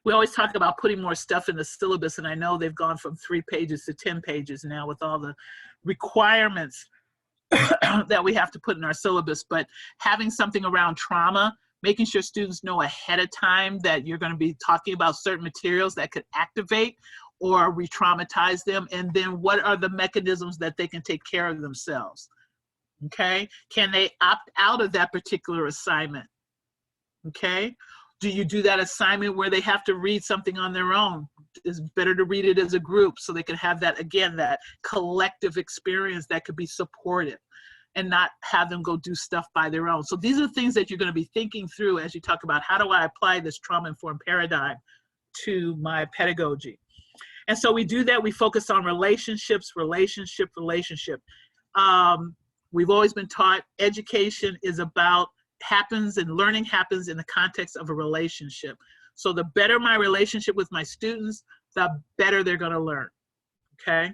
We always talk about putting more stuff in the syllabus, and I know they've gone from 3 pages to 10 pages now with all the requirements that we have to put in our syllabus, but having something around trauma, making sure students know ahead of time that you're going to be talking about certain materials that could activate or re-traumatize them, and then what are the mechanisms that they can take care of themselves, okay? Can they opt out of that particular assignment, okay? Do you do that assignment where they have to read something on their own? It's better to read it as a group so they can have that, again, that collective experience that could be supportive and not have them go do stuff by their own. So these are the things that you're going to be thinking through as you talk about how do I apply this trauma-informed paradigm to my pedagogy. And so we do that, we focus on relationships, relationship. We've always been taught education is about happens and learning happens in the context of a relationship. So the better my relationship with my students, the better they're going to learn, okay?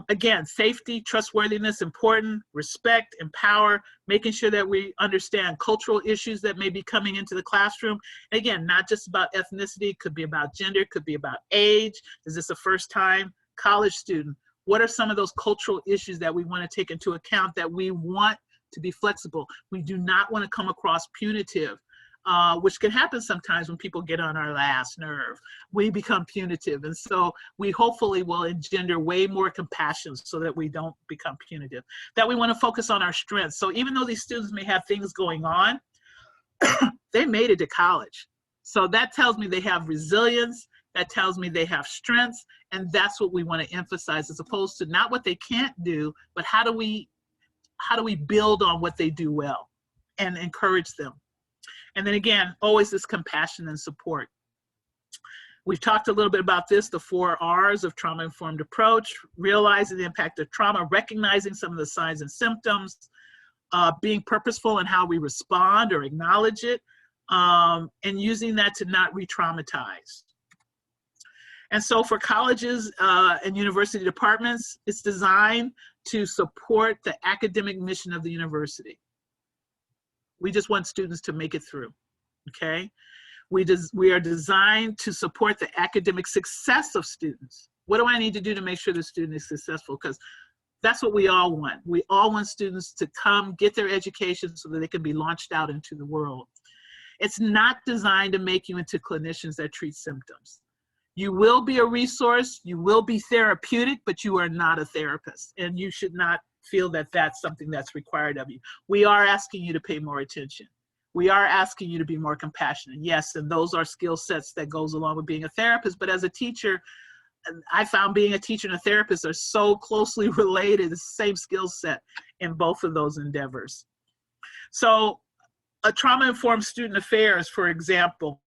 Again, safety, trustworthiness, important, respect, empower, making sure that we understand cultural issues that may be coming into the classroom. Again, not just about ethnicity, could be about gender, could be about age. Is this a first-time college student? What are some of those cultural issues that we want to take into account, that we want to be flexible? We do not want to come across punitive, which can happen sometimes when people get on our last nerve. We become punitive. And so we hopefully will engender way more compassion so that we don't become punitive. That we want to focus on our strengths. So even though these students may have things going on, they made it to college. So that tells me they have resilience. That tells me they have strengths. And that's what we want to emphasize, as opposed to not what they can't do, but how do we build on what they do well and encourage them. And then again, always this compassion and support. We've talked a little bit about this, the 4 R's of trauma-informed approach: realizing the impact of trauma, recognizing some of the signs and symptoms, being purposeful in how we respond or acknowledge it, and using that to not re-traumatize. And so for colleges and university departments, it's designed to support the academic mission of the university. We just want students to make it through, okay? We are designed to support the academic success of students. What do I need to do to make sure the student is successful? Because that's what we all want. We all want students to come get their education so that they can be launched out into the world. It's not designed to make you into clinicians that treat symptoms. You will be a resource, you will be therapeutic, but you are not a therapist, and you should not feel that that's something that's required of you. We are asking you to pay more attention. We are asking you to be more compassionate. Yes, and those are skill sets that goes along with being a therapist, but as a teacher, I found being a teacher and a therapist are so closely related, the same skill set in both of those endeavors. So a trauma-informed student affairs, for example,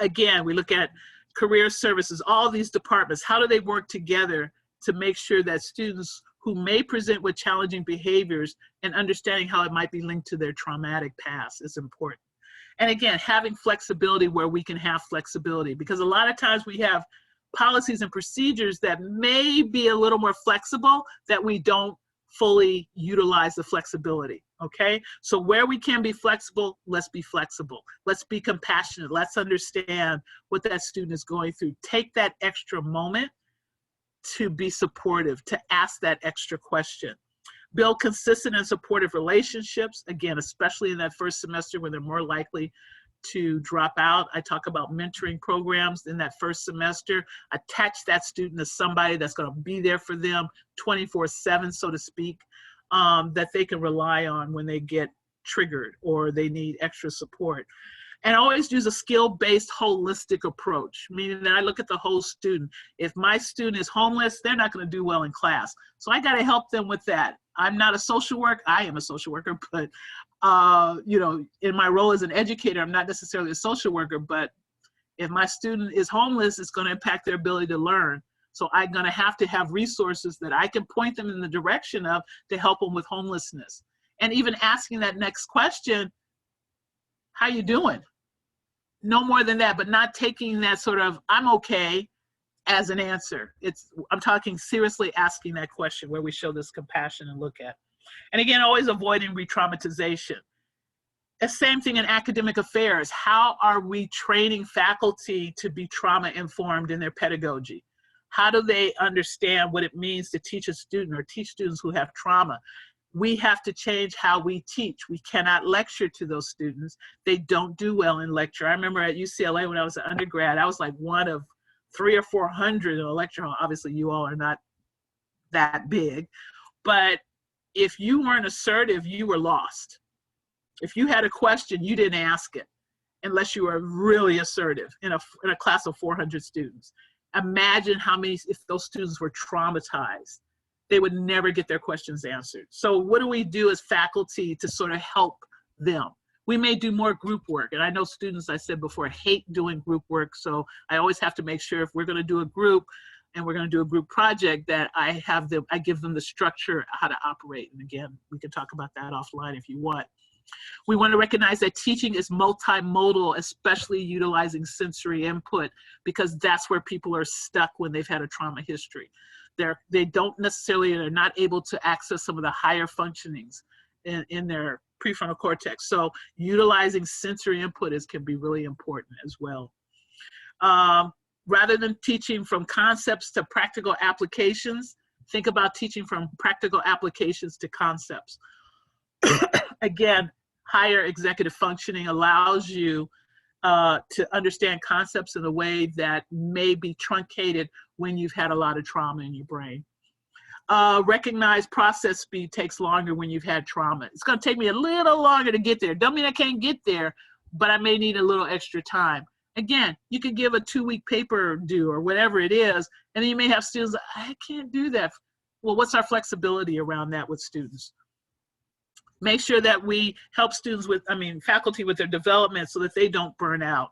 again, we look at career services, all these departments, how do they work together to make sure that students who may present with challenging behaviors and understanding how it might be linked to their traumatic past is important. And again, having flexibility where we can have flexibility, because a lot of times we have policies and procedures that may be a little more flexible that we don't fully utilize the flexibility, okay? So where we can be flexible, let's be flexible. Let's be compassionate. Let's understand what that student is going through. Take that extra moment to be supportive, to ask that extra question. Build consistent and supportive relationships, again, especially in that first semester when they're more likely to drop out. I talk about mentoring programs in that first semester. Attach that student to somebody that's going to be there for them 24/7, so to speak, that they can rely on when they get triggered or they need extra support. And always use a skill-based holistic approach, meaning that I look at the whole student. If my student is homeless, they're not going to do well in class. So I got to help them with that. I'm not a social worker. I am a social worker, but you know, in my role as an educator, I'm not necessarily a social worker, but if my student is homeless, it's going to impact their ability to learn. So I'm going to have resources that I can point them in the direction of to help them with homelessness. And even asking that next question, how you doing? No more than that, but not taking that sort of, I'm okay, as an answer. I'm talking seriously asking that question where we show this compassion and look at. And again, always avoiding re-traumatization. The same thing in academic affairs. How are we training faculty to be trauma-informed in their pedagogy? How do they understand what it means to teach a student or teach students who have trauma? We have to change how we teach. We cannot lecture to those students. They don't do well in lecture. I remember at UCLA when I was an undergrad, I was like one of 300 or 400 in a lecture hall. Obviously, you all are not that big, but if you weren't assertive, you were lost. If you had a question, you didn't ask it unless you were really assertive in a class of 400 students. Imagine how many, if those students were traumatized, they would never get their questions answered. So what do we do as faculty to sort of help them? We may do more group work. And I know students, I said before, hate doing group work. So I always have to make sure if we're going to do a group and we're going to do a group project that I give them the structure, how to operate. And again, we can talk about that offline if you want. We want to recognize that teaching is multimodal, especially utilizing sensory input, because that's where people are stuck when they've had a trauma history. They don't necessarily, they're not able to access some of the higher functionings in their prefrontal cortex. So utilizing sensory input can be really important as well. Rather than teaching from concepts to practical applications, think about teaching from practical applications to concepts. Again, higher executive functioning allows you to understand concepts in a way that may be truncated when you've had a lot of trauma in your brain. Recognize process speed takes longer when you've had trauma. It's going to take me a little longer to get there. Don't mean I can't get there, but I may need a little extra time. Again, you could give a 2-week paper due or whatever it is, and then you may have students, I can't do that. Well, what's our flexibility around that with students? Make sure that we help students with, faculty with their development so that they don't burn out.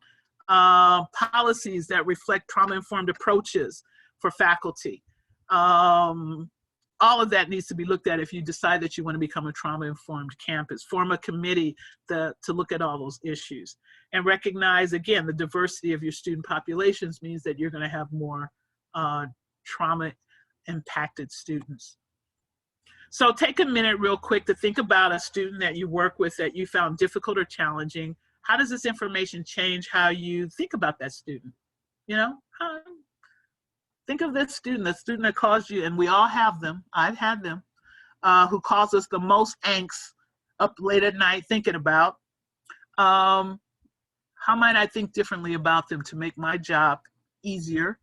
Policies that reflect trauma-informed approaches for faculty. All of that needs to be looked at if you decide that you want to become a trauma-informed campus. Form a committee to look at all those issues. And recognize, again, the diversity of your student populations means that you're going to have more trauma-impacted students. So take a minute real quick to think about a student that you work with that you found difficult or challenging. How does this information change how you think about that student? You know, think of this student, the student that caused you, and we all have them, I've had them, who cause us the most angst up late at night thinking about. How might I think differently about them to make my job easier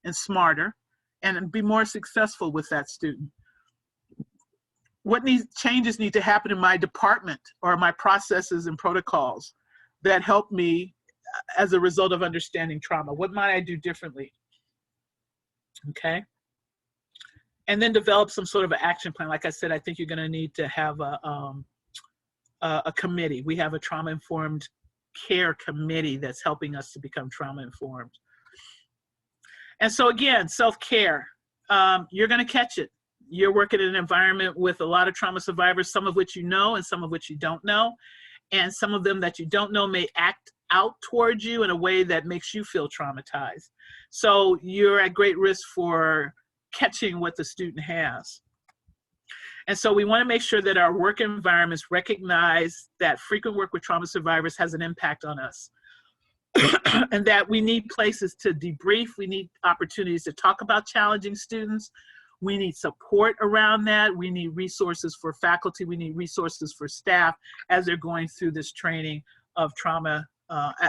and smarter and be more successful with that student? What changes need to happen in my department or my processes and protocols that help me as a result of understanding trauma? What might I do differently? Okay. And then develop some sort of an action plan. Like I said, I think you're going to need to have a committee. We have a trauma-informed care committee that's helping us to become trauma-informed. And so again, self-care, you're going to catch it. You're working in an environment with a lot of trauma survivors, some of which you know and some of which you don't know. And some of them that you don't know may act out towards you in a way that makes you feel traumatized. So you're at great risk for catching what the student has. And so we want to make sure that our work environments recognize that frequent work with trauma survivors has an impact on us. And that we need places to debrief. We need opportunities to talk about challenging students. We need support around that. We need resources for faculty. We need resources for staff as they're going through this training of trauma,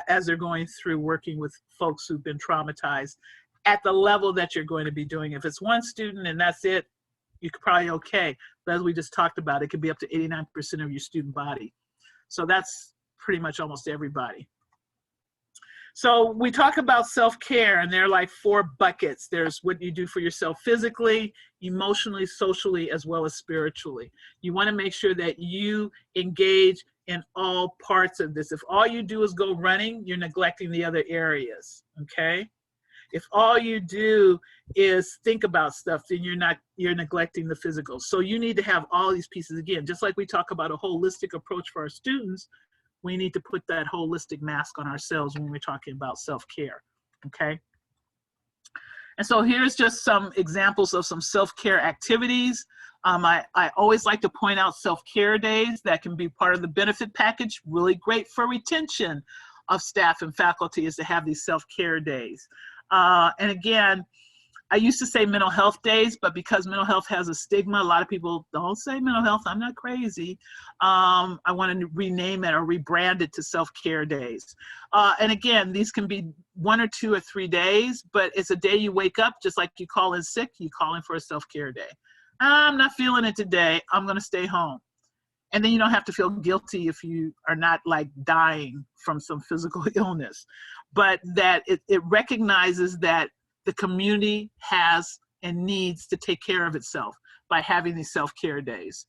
as they're going through working with folks who've been traumatized at the level that you're going to be doing. If it's one student and that's it, you're probably okay. But as we just talked about, it could be up to 89% of your student body. So that's pretty much almost everybody. So we talk about self-care, and there are like 4 buckets. There's what you do for yourself physically, emotionally, socially, as well as spiritually. You want to make sure that you engage in all parts of this. If all you do is go running, you're neglecting the other areas, okay? If all you do is think about stuff, then you're neglecting the physical. So you need to have all these pieces. Again, just like we talk about a holistic approach for our students, we need to put that holistic mask on ourselves when we're talking about self-care, okay? And so here's just some examples of some self-care activities. I always like to point out self-care days that can be part of the benefit package. Really great for retention of staff and faculty is to have these self-care days. And again, I used to say mental health days, but because mental health has a stigma, a lot of people don't say mental health. I'm not crazy. I want to rename it or rebrand it to self-care days. And again, these can be 1 or 2 or 3 days, but it's a day you wake up, just like you call in sick, you call in for a self-care day. I'm not feeling it today. I'm going to stay home. And then you don't have to feel guilty if you are not like dying from some physical illness, but that it recognizes that the community has and needs to take care of itself by having these self-care days.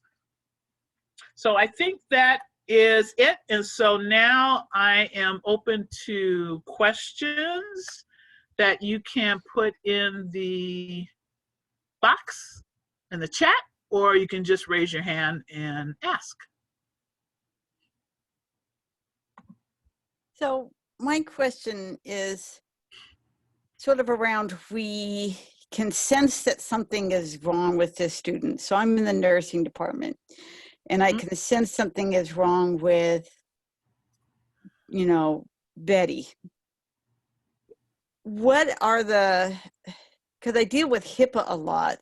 So I think that is it. And so now I am open to questions that you can put in the box in the chat, or you can just raise your hand and ask. So my question is sort of around, we can sense that something is wrong with this student. So I'm in the nursing department and I can sense something is wrong with, you know, Betty. what are the, because I deal with HIPAA a lot,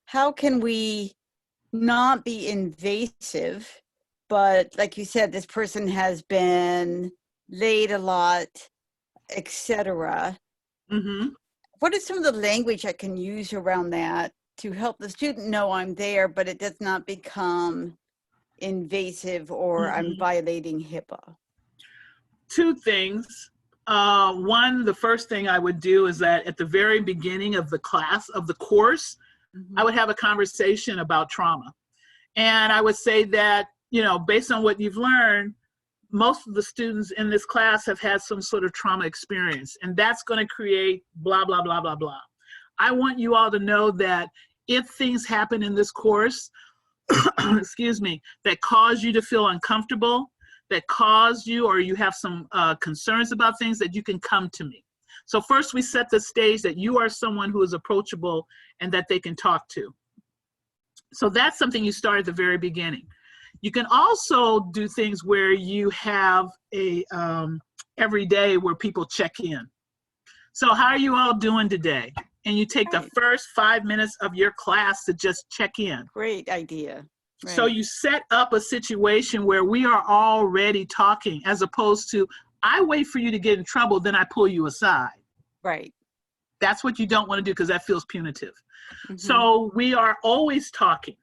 how can we not be invasive, but like you said, this person has been laid a lot, etc. Mm-hmm. What is some of the language I can use around that to help the student know I'm there, but it does not become invasive or I'm violating HIPAA? Two things. One, the first thing I would do is that at the very beginning of the class, of the course, I would have a conversation about trauma. And I would say that, you know, based on what you've learned, most of the students in this class have had some sort of trauma experience, and that's going to create blah, blah, blah, blah, blah. I want you all to know that if things happen in this course, excuse me, that cause you to feel uncomfortable, that cause you or you have some concerns about things, that you can come to me. So first we set the stage that you are someone who is approachable and that they can talk to. So that's something you start at the very beginning. You can also do things where you have a every day where people check in. So how are you all doing today? And you take the first 5 minutes of your class to just check in. Great idea. Right. So you set up a situation where we are already talking, as opposed to, I wait for you to get in trouble, then I pull you aside. Right. That's what you don't want to do, because that feels punitive. So we are always talking.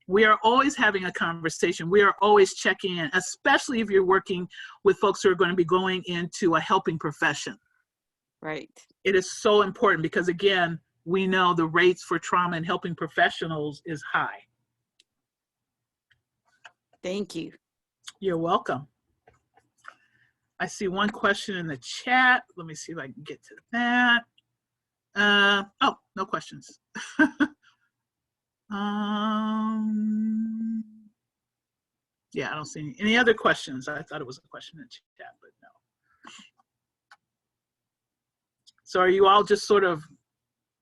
We are always having a conversation. We are always checking in, especially if you're working with folks who are going to be going into a helping profession. Right. It is so important because, again, we know the rates for trauma and helping professionals is high. Thank you. You're welcome. I see one question in the chat. Let me see if I can get to that. Oh, no questions. Yeah, I don't see any other questions. I thought it was a question in the chat, but no. So are you all just sort of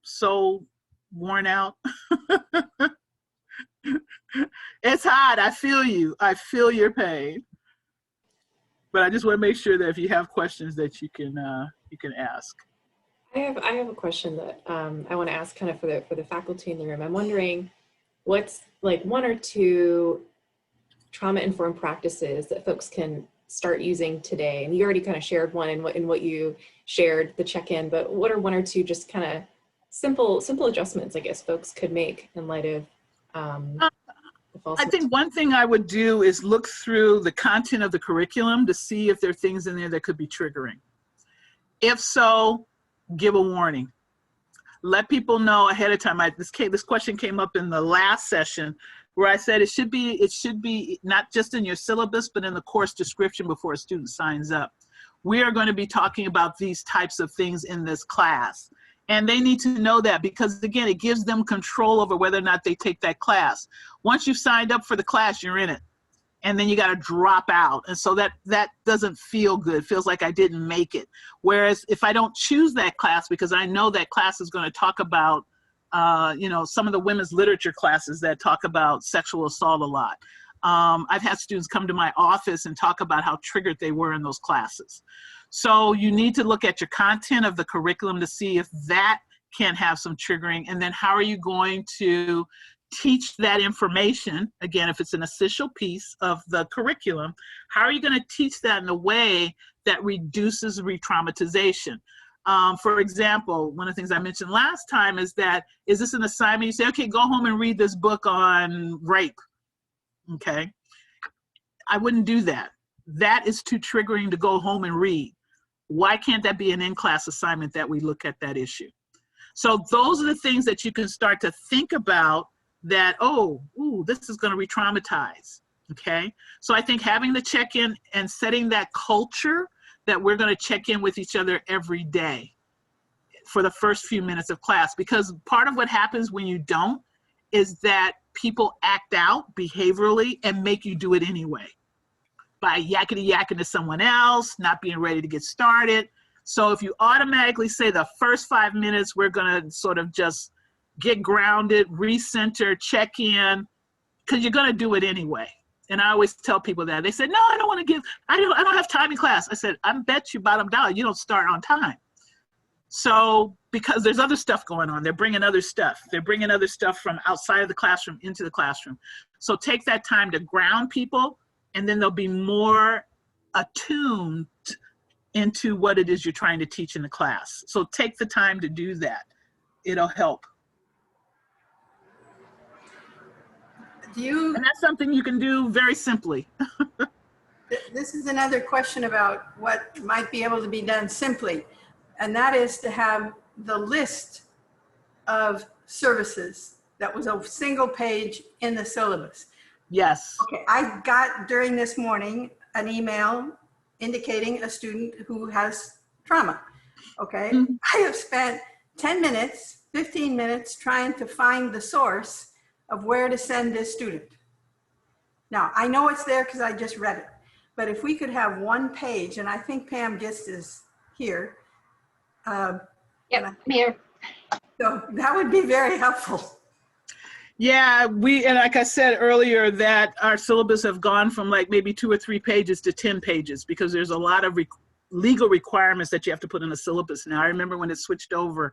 so worn out? It's hot. I feel you. I feel your pain. But I just want to make sure that if you have questions that you can ask. I have a question that I want to ask kind of for the faculty in the room. I'm wondering what's like one or two trauma-informed practices that folks can start using today. And you already kind of shared one in what you shared, the check-in, but what are one or two just kind of simple adjustments, I guess, folks could make in light of I think one thing I would do is look through the content of the curriculum to see if there are things in there that could be triggering. If so, give a warning. Let people know ahead of time. This question came up in the last session where I said it should be not just in your syllabus, but in the course description before a student signs up. We are going to be talking about these types of things in this class. And they need to know that because, again, it gives them control over whether or not they take that class. Once you've signed up for the class, you're in it. And then you got to drop out. And so that doesn't feel good. It feels like I didn't make it. Whereas if I don't choose that class because I know that class is going to talk about, you know, some of the women's literature classes that talk about sexual assault a lot. I've had students come to my office and talk about how triggered they were in those classes. So you need to look at your content of the curriculum to see if that can have some triggering. And then how are you going to teach that information? Again, if it's an essential piece of the curriculum, how are you going to teach that in a way that reduces re-traumatization? For example, one of the things I mentioned last time is this an assignment? You say, okay, go home and read this book on rape. Okay. I wouldn't do that. That is too triggering to go home and read. Why can't that be an in-class assignment that we look at that issue? So those are the things that you can start to think about that, this is going to re-traumatize, okay? So I think having the check-in and setting that culture that we're going to check in with each other every day for the first few minutes of class, because part of what happens when you don't is that people act out behaviorally and make you do it anyway by yakety-yakking to someone else, not being ready to get started. So if you automatically say the first 5 minutes, we're going to sort of just get grounded, recenter, check in, because you're going to do it anyway. And I always tell people that. They said, no, I don't want to I don't have time in class. I said, I bet you bottom dollar you don't start on time. So, because there's other stuff going on, they're bringing other stuff. They're bringing other stuff from outside of the classroom into the classroom. So take that time to ground people, and then they'll be more attuned into what it is you're trying to teach in the class. So take the time to do that. It'll help. And that's something you can do very simply. This is another question about what might be able to be done simply, and that is to have the list of services that was a single page in the syllabus. Yes. Okay, I got during this morning an email indicating a student who has trauma. Okay, I have spent 10 minutes, 15 minutes trying to find the source of where to send this student. Now, I know it's there because I just read it, but if we could have one page, and I think Pam Gist is here. Yep, I'm here. So that would be very helpful. Yeah, and like I said earlier, that our syllabus have gone from like maybe 2 or 3 pages to 10 pages because there's a lot of legal requirements that you have to put in a syllabus now. I remember when it switched over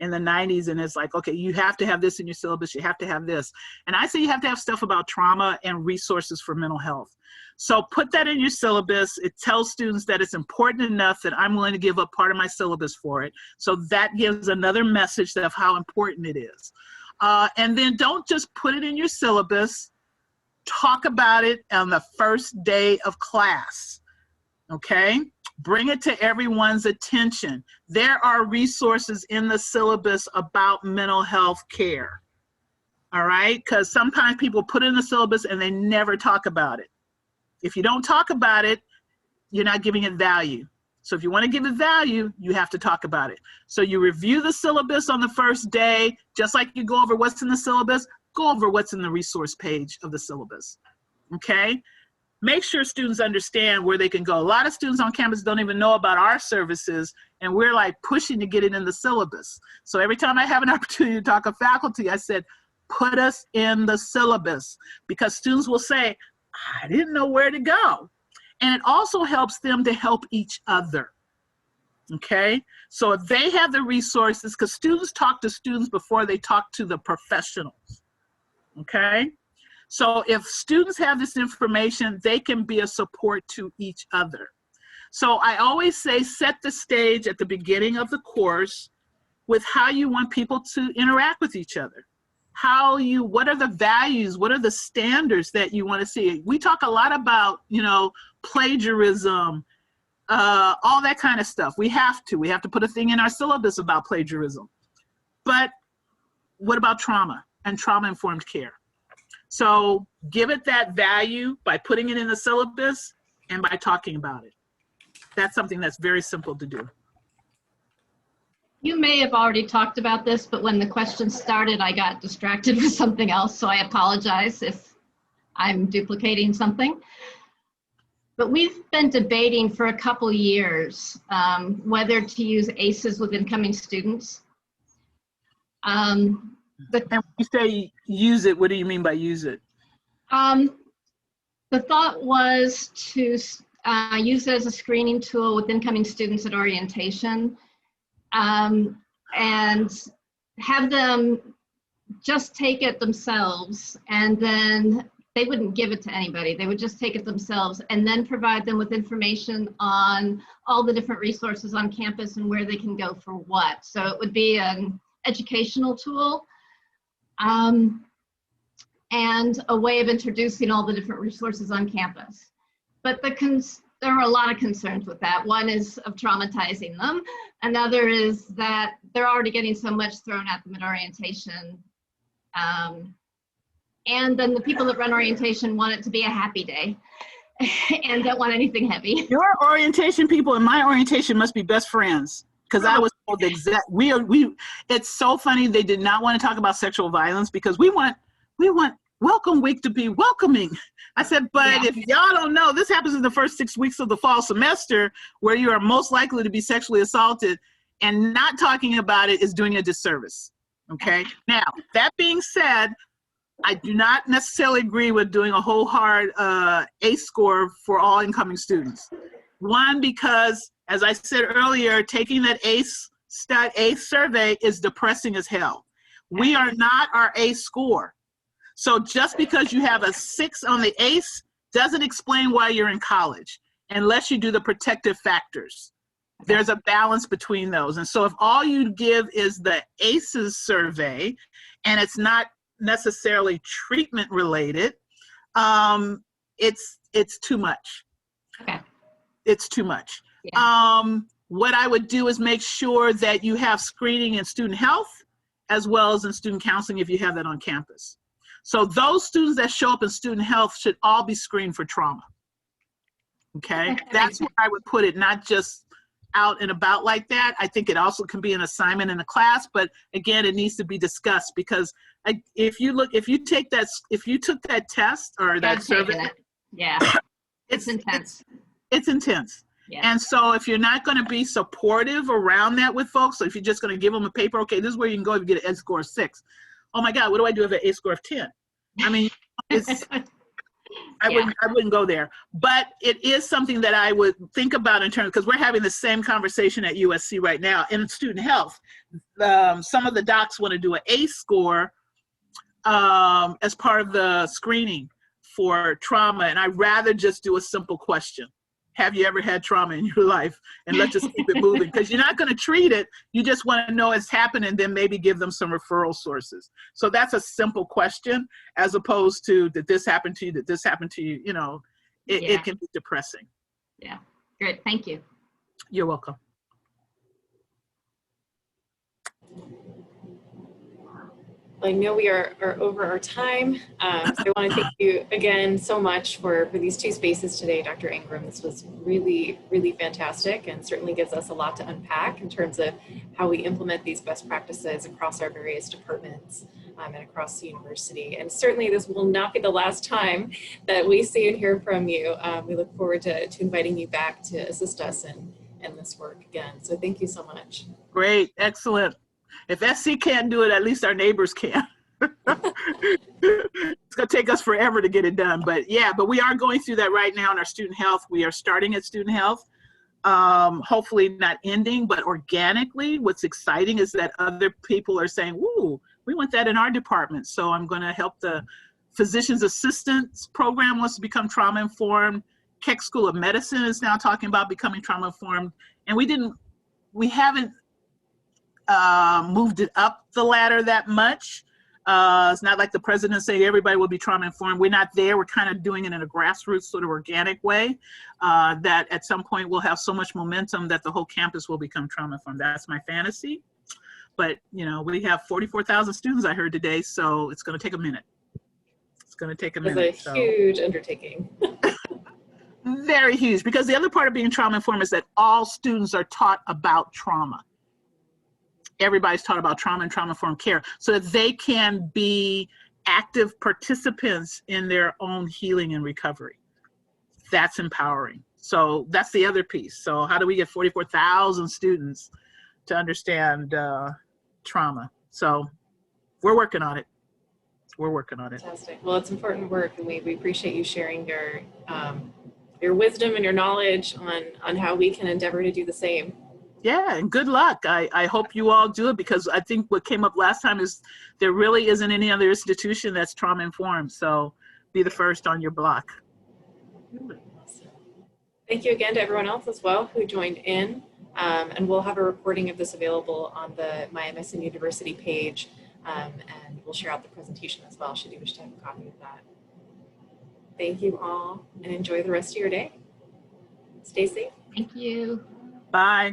in the 90s, and it's like, okay, you have to have this in your syllabus, you have to have this. And I say you have to have stuff about trauma and resources for mental health. So put that in your syllabus. It tells students that it's important enough that I'm willing to give up part of my syllabus for it. So that gives another message of how important it is. And then don't just put it in your syllabus, talk about it on the first day of class, okay? Bring it to everyone's attention. There are resources in the syllabus about mental health care, all right? Because sometimes people put it in the syllabus and they never talk about it. If you don't talk about it, you're not giving it value. So if you want to give it value, you have to talk about it. So you review the syllabus on the first day, just like you go over what's in the syllabus, go over what's in the resource page of the syllabus, okay? Make sure students understand where they can go. A lot of students on campus don't even know about our services, and we're like pushing to get it in the syllabus. So every time I have an opportunity to talk to faculty, I said, put us in the syllabus, because students will say, I didn't know where to go. And it also helps them to help each other, okay? So if they have the resources, because students talk to students before they talk to the professionals, okay? So if students have this information, they can be a support to each other. So I always say, set the stage at the beginning of the course with how you want people to interact with each other. What are the values, what are the standards that you want to see? We talk a lot about, plagiarism, all that kind of stuff. We have to put a thing in our syllabus about plagiarism. But what about trauma and trauma-informed care? So give it that value by putting it in the syllabus and by talking about it. That's something that's very simple to do. You may have already talked about this, but when the question started, I got distracted with something else, so I apologize if I'm duplicating something. But we've been debating for a couple years whether to use ACEs with incoming students. And when you say use it, what do you mean by use it? The thought was to use it as a screening tool with incoming students at orientation. And have them just take it themselves, and then they wouldn't give it to anybody. They would just take it themselves and then provide them with information on all the different resources on campus and where they can go for what. So it would be an educational tool and a way of introducing all the different resources on campus. But there are a lot of concerns with that. One is of traumatizing them. Another is that they're already getting so much thrown at them at orientation. And then the people that run orientation want it to be a happy day and don't want anything heavy. Your orientation people and my orientation must be best friends, because I was told the exact, it's so funny they did not want to talk about sexual violence because we want welcome week to be welcoming. I said, but if y'all don't know, this happens in the first 6 weeks of the fall semester where you are most likely to be sexually assaulted, and not talking about it is doing a disservice, okay? Now, that being said, I do not necessarily agree with doing a whole hard ACE score for all incoming students. One, because as I said earlier, taking that ACE ACE survey is depressing as hell. We are not our ACE score. So just because you have a 6 on the ACE doesn't explain why you're in college, unless you do the protective factors. There's a balance between those. And so if all you give is the ACEs survey, and it's not necessarily treatment related, it's too much. Okay. It's too much. Yeah. What I would do is make sure that you have screening in student health as well as in student counseling if you have that on campus. So those students that show up in student health should all be screened for trauma. Okay, that's where I would put it, not just out and about like that. I think it also can be an assignment in a class, but again, it needs to be discussed, because if you took that test or that survey, yeah, it's intense. It's intense. Yeah. And so if you're not going to be supportive around that with folks, so if you're just going to give them a paper, okay, this is where you can go if you get an S score of 6. Oh my God, what do I do if I have an A score of 10? I mean, I wouldn't go there. But it is something that I would think about in terms, because we're having the same conversation at USC right now in student health. Some of the docs want to do an A score as part of the screening for trauma, and I'd rather just do a simple question. Have you ever had trauma in your life? And let's just keep it moving, because you're not going to treat it. You just want to know it's happened, and then maybe give them some referral sources. So that's a simple question, as opposed to, did this happen to you? Did this happen to you? You know, it can be depressing. Yeah, great. Thank you. You're welcome. I know we are over our time. So I want to thank you again so much for these 2 spaces today, Dr. Ingram. This was really, really fantastic, and certainly gives us a lot to unpack in terms of how we implement these best practices across our various departments and across the university. And certainly this will not be the last time that we see and hear from you. We look forward to inviting you back to assist us in this work again. So thank you so much. Great, excellent. If SC can't do it, at least our neighbors can. It's going to take us forever to get it done. But yeah, but we are going through that right now in our student health. We are starting at student health, hopefully not ending, but organically. What's exciting is that other people are saying, "Ooh, we want that in our department." So I'm going to help the physician's assistants program wants to become trauma informed. Keck School of Medicine is now talking about becoming trauma informed. And we haven't moved it up the ladder that much. It's not like the president saying everybody will be trauma informed. We're not there. We're kind of doing it in a grassroots sort of organic way, that at some point we'll have so much momentum that the whole campus will become trauma informed. That's my fantasy. But you know, we have 44,000 students, I heard today, so it's going to take a minute. It's going to take a minute. It's a huge undertaking. Very huge, because the other part of being trauma informed is that all students are taught about trauma. Everybody's taught about trauma and trauma-informed care, so that they can be active participants in their own healing and recovery. That's empowering. So that's the other piece. So how do we get 44,000 students to understand trauma? So we're working on it. We're working on it. Fantastic. Well, it's important work, and we appreciate you sharing your wisdom and your knowledge on how we can endeavor to do the same. Yeah, and good luck. I hope you all do it, because I think what came up last time is there really isn't any other institution that's trauma informed. So be the first on your block. Thank you again to everyone else as well who joined in. And we'll have a recording of this available on the My MSN University page. And we'll share out the presentation as well, should you wish to have a copy of that. Thank you all, and enjoy the rest of your day. Stay safe. Thank you. Bye.